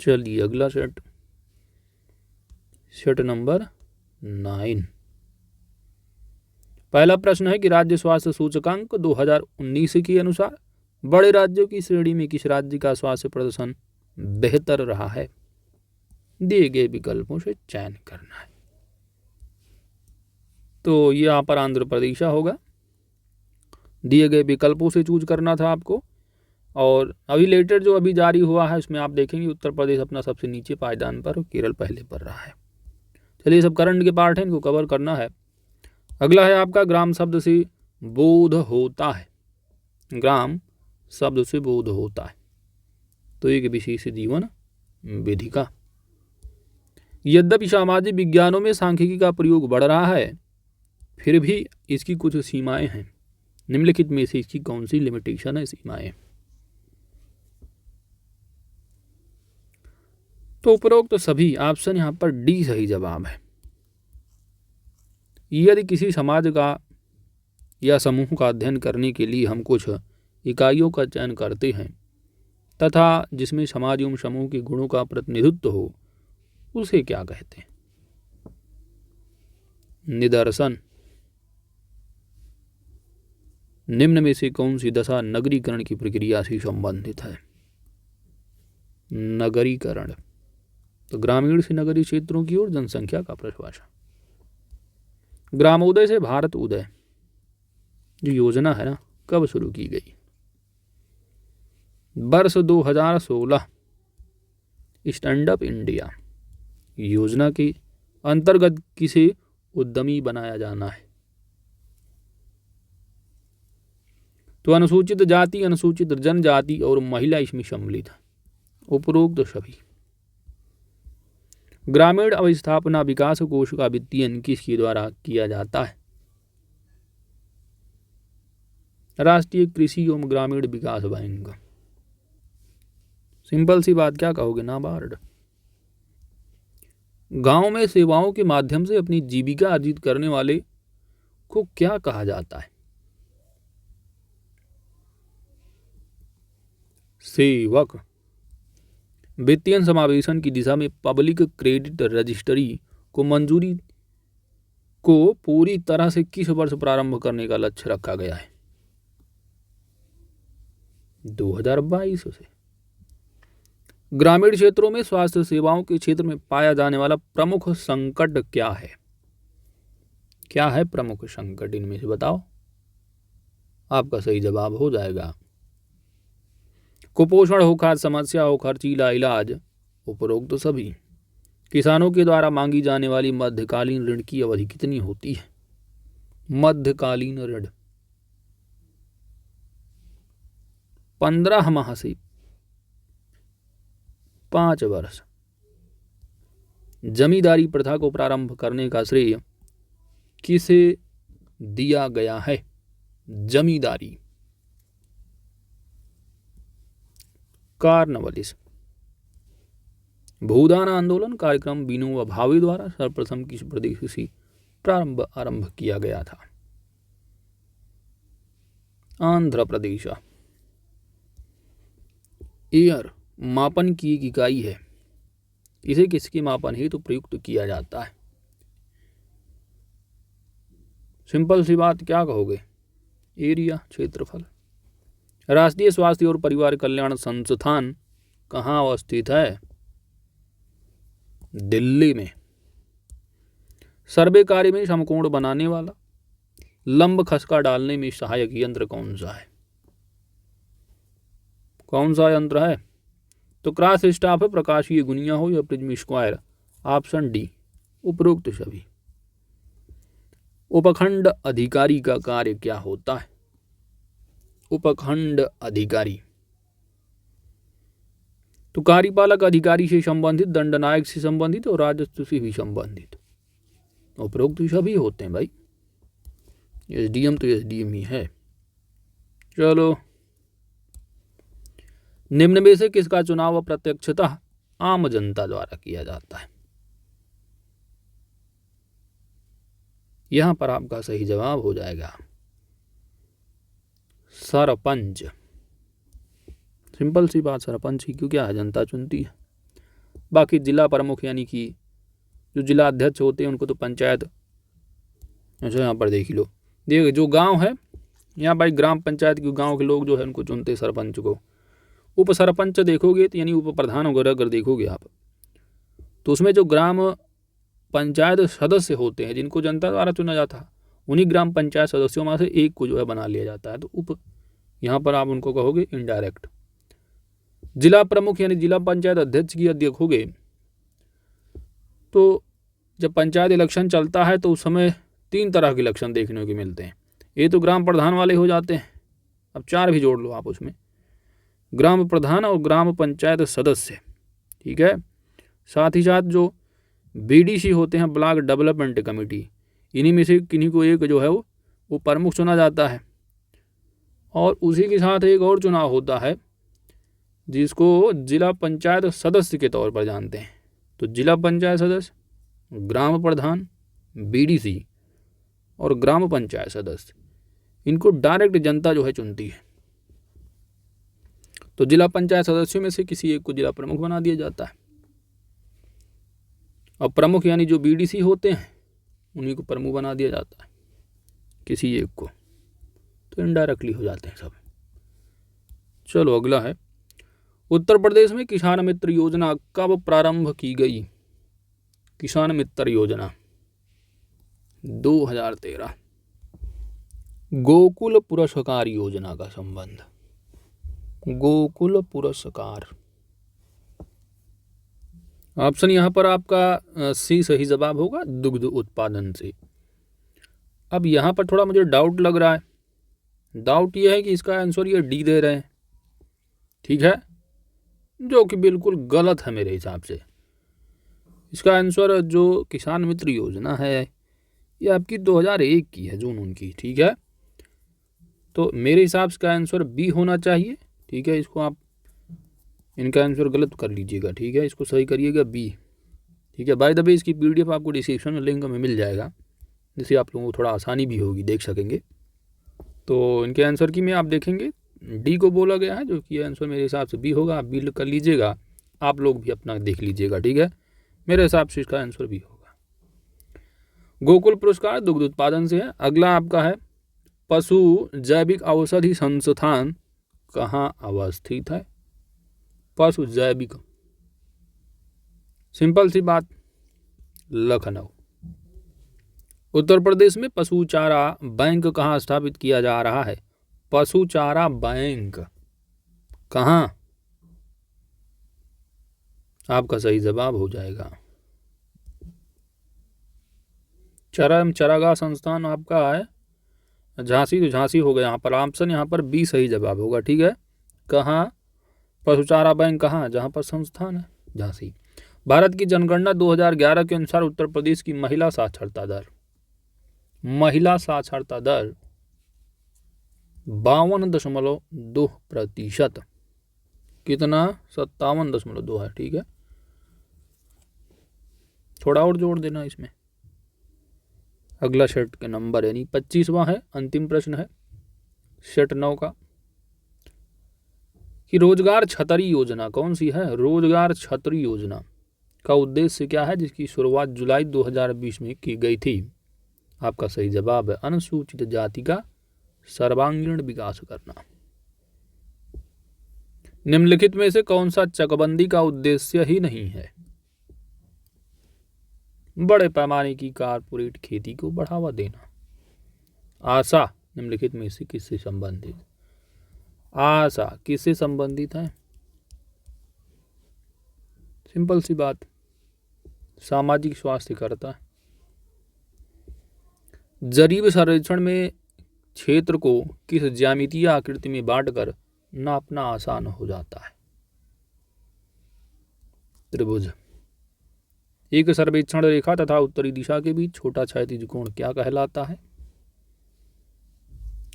[SPEAKER 1] चलिए अगला सेट नंबर 9। पहला प्रश्न है कि राज्य स्वास्थ्य सूचकांक 2019 के अनुसार बड़े राज्यों की श्रेणी में किस राज्य का स्वास्थ्य प्रदर्शन बेहतर रहा है? दिए गए विकल्पों से चयन करना है। तो यहाँ पर आंध्र प्रदेश होगा। दिए गए विकल्पों से चूज करना था आपको। और अभी लेटेस्ट जो अभी जारी हुआ है उसमें आप देखेंगे उत्तर प्रदेश अपना सबसे नीचे पायदान पर और केरल पहले पर रहा है। चलिए सब करंट के पार्ट हैं, इनको कवर करना है। अगला है आपका ग्राम शब्द से बोध होता है। ग्राम शब्द से बोध होता है तो एक विशेष जीवन विधि का। यद्यपि सामाजिक विज्ञानों में सांख्यिकी का प्रयोग बढ़ रहा है फिर भी इसकी कुछ सीमाएं हैं। निम्नलिखित में से इसकी कौन सी लिमिटेशन है, सीमाएं? तो उपरोक्त तो सभी ऑप्शन यहाँ पर डी सही जवाब है। यदि किसी समाज का या समूह का अध्ययन करने के लिए हम कुछ इकाइयों का चयन करते हैं तथा जिसमें समाज एवं समूह के गुणों का प्रतिनिधित्व हो उसे क्या कहते हैं? निदर्शन। निम्न में से कौन सी दशा नगरीकरण की प्रक्रिया से संबंधित है? नगरीकरण तो ग्रामीण से नगरीय क्षेत्रों की ओर जनसंख्या का प्रवासन। ग्रामोदय से भारत उदय जो योजना है ना, कब शुरू की गई? वर्ष 2016 स्टैंड अप इंडिया योजना के अंतर्गत किसे उद्यमी बनाया जाना है? तो अनुसूचित जाति, अनुसूचित जनजाति और महिला इसमें सम्मिलित है। उपरोक्त सभी। ग्रामीण अवस्थापना विकास कोष का वित्तीयन किसके द्वारा किया जाता है? राष्ट्रीय कृषि एवं ग्रामीण विकास बैंक। सिंपल सी बात, क्या कहोगे? नाबार्ड। गांव में सेवाओं के माध्यम से अपनी जीविका अर्जित करने वाले को क्या कहा जाता है? सेवक। वित्तीय समावेशन की दिशा में पब्लिक क्रेडिट रजिस्ट्री को मंजूरी को पूरी तरह से किस वर्ष प्रारंभ करने का लक्ष्य रखा गया है? 2022 से। ग्रामीण क्षेत्रों में स्वास्थ्य सेवाओं के क्षेत्र में पाया जाने वाला प्रमुख संकट क्या है? क्या है प्रमुख संकट? इनमें से बताओ। आपका सही जवाब हो जाएगा कुपोषण हो, खाद्य समस्या हो, खर्चीला इलाज। उपरोक्त तो सभी। किसानों के द्वारा मांगी जाने वाली मध्यकालीन ऋण की अवधि कितनी होती है? मध्यकालीन ऋण 15 माह से 5 वर्ष। जमींदारी प्रथा को प्रारंभ करने का श्रेय किसे दिया गया है? जमींदारी कार्नवालिस। भूदान आंदोलन कार्यक्रम विनोबा भावे द्वारा सर्वप्रथम किस प्रदेश से आरंभ किया गया था? आंध्र प्रदेश। एयर मापन की एक इकाई है, इसे किसके मापन हेतु प्रयुक्त किया जाता है? सिंपल सी बात, क्या कहोगे? एरिया, क्षेत्रफल। राष्ट्रीय स्वास्थ्य और परिवार कल्याण संस्थान कहाँ अवस्थित है? दिल्ली में। सर्वे कार्य में समकोण बनाने वाला लंब खसका डालने में सहायक यंत्र कौन सा है? कौन सा यंत्र है? तो क्रॉस स्टाफ है, प्रकाशीय गुनिया हो या प्रिज्म स्क्वायर। ऑप्शन डी उपरोक्त सभी। उपखंड अधिकारी का कार्य क्या होता है? उपखंड अधिकारी तो कार्यपालक अधिकारी से संबंधित, दंडनायक से संबंधित और राजस्व से भी संबंधित। उपरोक्त सभी होते हैं भाई। एसडीएम तो एसडीएम ही है। चलो, निम्न में से किसका चुनाव अप्रत्यक्षतः आम जनता द्वारा किया जाता है? यहां पर आपका सही जवाब हो जाएगा सरपंच। सिंपल सी बात, सरपंच ही क्यों, क्या है, जनता चुनती है। बाकी जिला प्रमुख यानी कि जो जिला अध्यक्ष होते हैं उनको तो पंचायत, अच्छा यहाँ पर देख लो, देखिए जो गांव है यहाँ भाई ग्राम पंचायत के गांव के लोग जो है उनको चुनते हैं सरपंच को। उप सरपंच देखोगे तो यानी उप प्रधान वगैरह अगर देखोगे आप तो उसमें जो ग्राम पंचायत सदस्य होते हैं जिनको जनता द्वारा चुना जाता है उन्हीं ग्राम पंचायत सदस्यों में से एक को जो है बना लिया जाता है। तो उप यहाँ पर आप उनको कहोगे इनडायरेक्ट। जिला प्रमुख यानी जिला पंचायत अध्यक्ष की अध्यक्ष हो गए। तो जब पंचायत इलेक्शन चलता है तो उस समय 3 तरह के इलेक्शन देखने को मिलते हैं। ये तो ग्राम प्रधान वाले हो जाते हैं, अब 4 भी जोड़ लो आप उसमें, ग्राम प्रधान और ग्राम पंचायत सदस्य, ठीक है। साथ ही साथ जो बीडीसी होते हैं, ब्लॉक डेवलपमेंट कमेटी, इन्हीं में से किन्हीं को एक जो है वो प्रमुख चुना जाता है। और उसी के साथ एक और चुनाव होता है जिसको जिला पंचायत सदस्य के तौर पर जानते हैं। तो जिला पंचायत सदस्य, ग्राम प्रधान, बीडीसी और ग्राम पंचायत सदस्य, इनको डायरेक्ट जनता जो है चुनती है। तो जिला पंचायत सदस्यों में से किसी एक को जिला प्रमुख बना दिया जाता है। अब प्रमुख यानी जो बीडीसी होते हैं उन्हीं को प्रमुख बना दिया जाता है, किसी एक को, तो इनडायरेक्टली हो जाते हैं सब। चलो अगला है, उत्तर प्रदेश में किसान मित्र योजना कब प्रारंभ की गई? किसान मित्र योजना 2013। गोकुल पुरस्कार योजना का संबंध, गोकुल पुरस्कार, ऑप्शन यहां पर आपका सी सही जवाब होगा, दुग्ध उत्पादन से। अब यहां पर थोड़ा मुझे डाउट लग रहा है, डाउट यह है कि इसका आंसर ये डी दे रहे हैं, ठीक है, जो कि बिल्कुल गलत है मेरे हिसाब से। इसका आंसर जो किसान मित्र योजना है ये आपकी 2001 की है, जून उनकी, ठीक है। तो मेरे हिसाब से इसका आंसर बी होना चाहिए, ठीक है। इसको आप इनका आंसर गलत कर लीजिएगा, ठीक है, इसको सही करिएगा बी, ठीक है। बाय द वे इसकी पीडीएफ आपको डिस्क्रिप्शन में लिंक में मिल जाएगा, जिससे आप लोगों को थोड़ा आसानी भी होगी, देख सकेंगे। तो इनके आंसर की में आप देखेंगे डी को बोला गया है, जो कि आंसर मेरे हिसाब से बी होगा। आप बी कर लीजिएगा, आप लोग भी अपना देख लीजिएगा, ठीक है। मेरे हिसाब से इसका आंसर बी होगा। गोकुल पुरस्कार दुग्ध उत्पादन से है। अगला आपका है, पशु जैविक औषधि संस्थान कहाँ अवस्थित है? पशु जैविक, सिंपल सी बात, लखनऊ। उत्तर प्रदेश में पशु चारा बैंक कहाँ स्थापित किया जा रहा है? पशु चारा बैंक कहाँ? आपका सही जवाब हो जाएगा चरागाह संस्थान आपका है झांसी, तो झांसी हो गया यहाँ पर। ऑप्शन यहाँ पर बी सही जवाब होगा, ठीक है। कहाँ? पशु चारा बैंक कहाँ? जहाँ पर संस्थान है, झांसी। भारत की जनगणना 2011 के अनुसार उत्तर प्रदेश की महिला साक्षरता दर 52.2%, कितना? 57.2 है, ठीक है। थोड़ा और जोड़ देना इसमें। अगला सेट के नंबर यानी 25वां है, अंतिम प्रश्न है सेट 9 का, कि रोजगार छतरी योजना कौन सी है? रोजगार छतरी योजना का उद्देश्य क्या है, जिसकी शुरुआत जुलाई 2020 में की गई थी? आपका सही जवाब है अनुसूचित जाति का सर्वांगीण विकास करना। निम्नलिखित में से कौन सा चकबंदी का उद्देश्य ही नहीं है? बड़े पैमाने की कारपोरेट खेती को बढ़ावा देना। आशा निम्नलिखित में से किससे संबंधित? आशा किससे संबंधित है? सिंपल सी बात, सामाजिक स्वास्थ्य करता है। जरीब सर्वेक्षण में क्षेत्र को किस ज्यामितीय आकृति में बांटकर नापना आसान हो जाता है? त्रिभुज। एक सर्वेक्षण रेखा तथा उत्तरी दिशा के बीच छोटा क्षैतिज कोण क्या कहलाता है?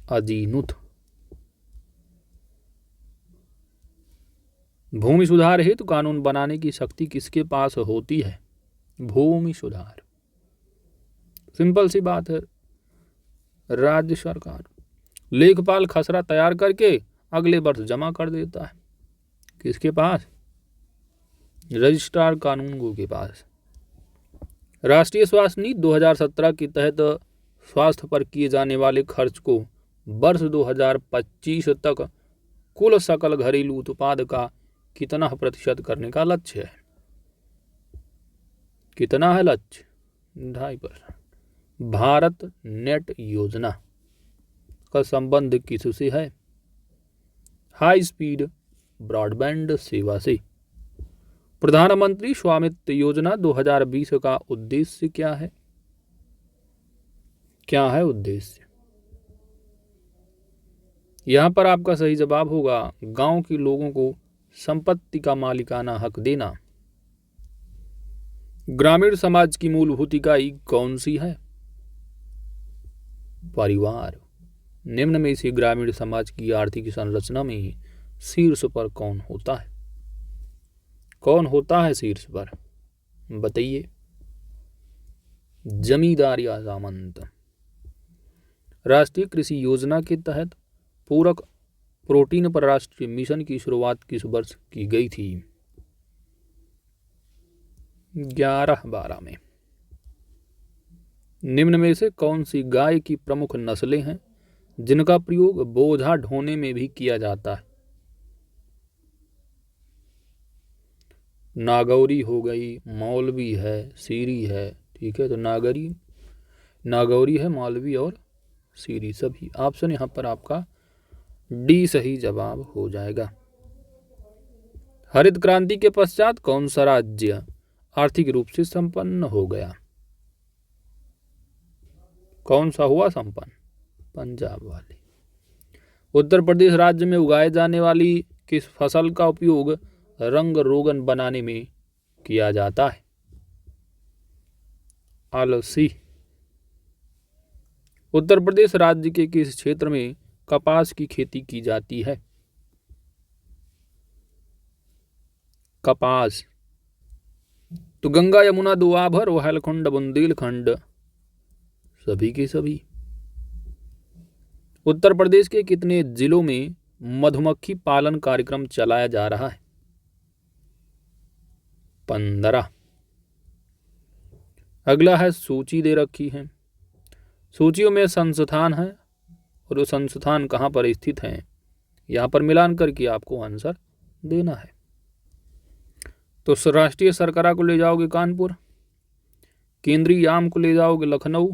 [SPEAKER 1] अजीमुथ। भूमि सुधार हेतु कानून बनाने की शक्ति किसके पास होती है? भूमि सुधार, सिंपल सी बात है, राज्य सरकार। लेखपाल खसरा तैयार करके अगले वर्ष जमा कर देता है, किसके पास? रजिस्ट्रार कानूनगो के पास। राष्ट्रीय स्वास्थ्य नीति 2017 के तहत स्वास्थ्य पर किए जाने वाले खर्च को वर्ष 2025 तक कुल सकल घरेलू उत्पाद का कितना प्रतिशत करने का लक्ष्य है? कितना है लक्ष्य? 2.5%। भारत नेट योजना का संबंध किससे है? हाई स्पीड ब्रॉडबैंड सेवा से। प्रधानमंत्री स्वामित्व योजना 2020 का उद्देश्य क्या है? क्या है उद्देश्य? यहां पर आपका सही जवाब होगा गांव के लोगों को संपत्ति का मालिकाना हक देना। ग्रामीण समाज की मूलभूत इकाई कौन सी है? परिवार। निम्न में से ग्रामीण समाज की आर्थिक संरचना में शीर्ष पर कौन होता है? कौन होता है शीर्ष पर? बताइए। जमींदार या सामंत। राष्ट्रीय कृषि योजना के तहत पूरक प्रोटीन पर राष्ट्रीय मिशन की शुरुआत किस वर्ष की गई थी? 11-12 में। निम्न में से कौन सी गाय की प्रमुख नस्लें हैं जिनका प्रयोग बोझा ढोने में भी किया जाता है? नागौरी हो गई, मौलवी है, सीरी है। ठीक है, तो नागौरी है, मौलवी और सीरी सभी। ऑप्शन यहाँ पर आपका डी सही जवाब हो जाएगा। हरित क्रांति के पश्चात कौन सा राज्य आर्थिक रूप से संपन्न हो गया? कौन सा हुआ संपन्न? पंजाब वाले। उत्तर प्रदेश राज्य में उगाए जाने वाली किस फसल का उपयोग रंग रोगन बनाने में किया जाता है? अलसी। उत्तर प्रदेश राज्य के किस क्षेत्र में कपास की खेती की जाती है? कपास। तो गंगा यमुना दोआब रोहिलखंड बुंदेलखंड सभी के सभी। उत्तर प्रदेश के कितने जिलों में मधुमक्खी पालन कार्यक्रम चलाया जा रहा है? 15। अगला है सूची दे रखी है। सूचियों में संस्थान है और वो संस्थान कहाँ पर स्थित हैं यहाँ पर मिलान करके आपको आंसर देना है। तो राष्ट्रीय शर्करा को ले जाओगे कानपुर, केंद्रीय आम को ले जाओगे लखनऊ,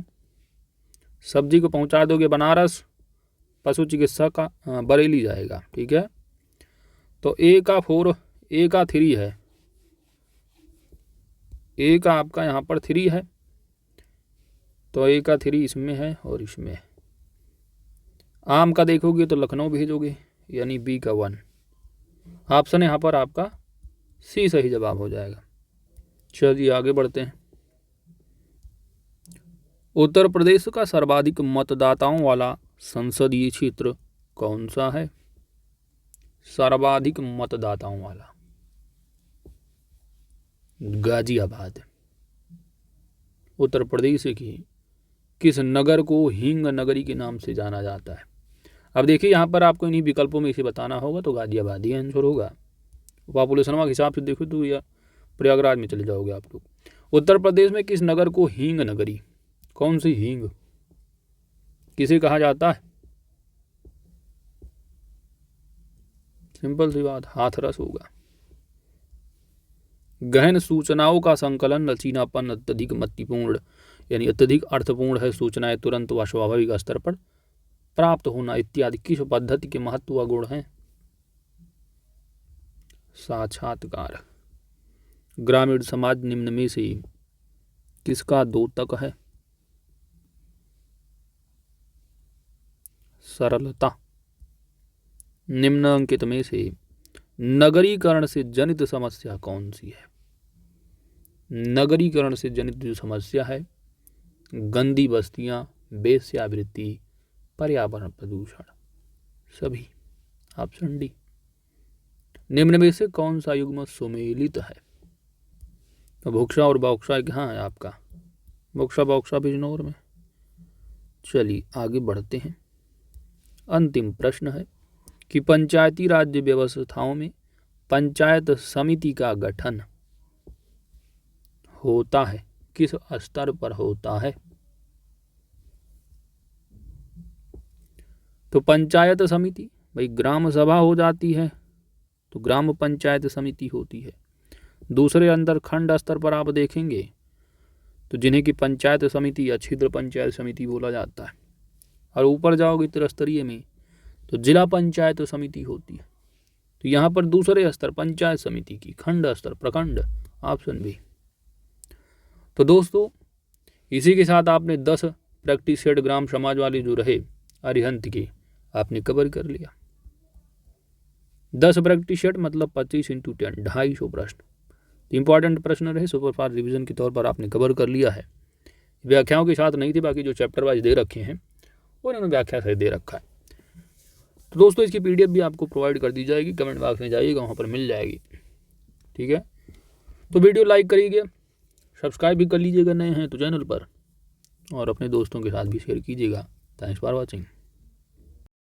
[SPEAKER 1] सब्जी को पहुंचा दोगे बनारस, पशु चिकित्सा का बरेली जाएगा। ठीक है, तो ए का 4, ए का 3 है, ए का आपका यहाँ पर 3 है, तो ए का 3 इसमें है और इसमें है। आम का देखोगे तो लखनऊ भेजोगे, यानी बी का 1। ऑप्शन यहाँ पर आपका सी सही जवाब हो जाएगा। चलिए आगे बढ़ते हैं। उत्तर प्रदेश का सर्वाधिक मतदाताओं वाला संसदीय क्षेत्र कौन सा है? सर्वाधिक मतदाताओं वाला गाजियाबाद। उत्तर प्रदेश की किस नगर को हींग नगरी के नाम से जाना जाता है? अब देखिए यहाँ पर आपको इन्हीं विकल्पों में इसे बताना होगा, तो गाजियाबाद ही आंसर होगा। पॉपुलेशन के हिसाब से देखो तो या प्रयागराज में चले जाओगे आप लोग। उत्तर प्रदेश में किस नगर को हींग नगरी, कौन सी हींग किसे कहा जाता है? सिंपल सी बात, हाथरस होगा। गहन सूचनाओं का संकलन, लचीलापन, अत्यधिक महत्वपूर्ण यानी अत्यधिक अर्थपूर्ण है, सूचनाएं तुरंत व स्वाभाविक स्तर पर प्राप्त होना इत्यादि किस पद्धति के महत्व व गुण हैं? साक्षात्कार। ग्रामीण समाज निम्न में से किसका द्योतक है? सरलता। निम्नलिखित में से नगरीकरण से जनित समस्या कौन सी है? नगरीकरण से जनित जो समस्या है, गंदी बस्तियां, वेश्यावृत्ति, पर्यावरण प्रदूषण सभी। Option D. निम्न में से कौन सा युग्म सुमेलित है? तो भुक्षा और बौक्षा कहाँ है आपका? भुक्षा बौक्षा बिजनौर में। चलिए आगे बढ़ते हैं। अंतिम प्रश्न है कि पंचायती राज्य व्यवस्थाओं में पंचायत समिति का गठन होता है किस स्तर पर होता है? तो पंचायत समिति भाई ग्राम सभा हो जाती है तो ग्राम पंचायत समिति होती है। दूसरे अंदर खंड स्तर पर आप देखेंगे तो जिन्हें की पंचायत समिति या छिद्र पंचायत समिति बोला जाता है, और ऊपर जाओगे त्रिस्तरीय में तो जिला पंचायत समिति होती है। तो यहाँ पर दूसरे स्तर पंचायत समिति की, खंड स्तर प्रखंड, ऑप्शन बी। तो दोस्तों इसी के साथ आपने 10 प्रैक्टिस सेट ग्राम समाज वाले जो रहे अरिहंत के आपने कवर कर लिया। 10 प्रैक्टिस सेट मतलब 25 × 10 250 प्रश्न। इंपॉर्टेंट प्रश्न रहे, सुपर फास्ट रिवीजन के तौर पर आपने कवर कर लिया है। व्याख्याओं के साथ नहीं थे, बाकी जो चैप्टर वाइज दे रखे हैं वो इन्होंने व्याख्या से दे रखा है। तो दोस्तों इसकी PDF भी आपको प्रोवाइड कर दी जाएगी, कमेंट बॉक्स में जाइएगा, वहाँ पर मिल जाएगी। ठीक है, तो वीडियो लाइक करिएगा, सब्सक्राइब भी कर लीजिएगा नए हैं तो चैनल पर, और अपने दोस्तों के साथ भी शेयर कीजिएगा। Thanks for watching.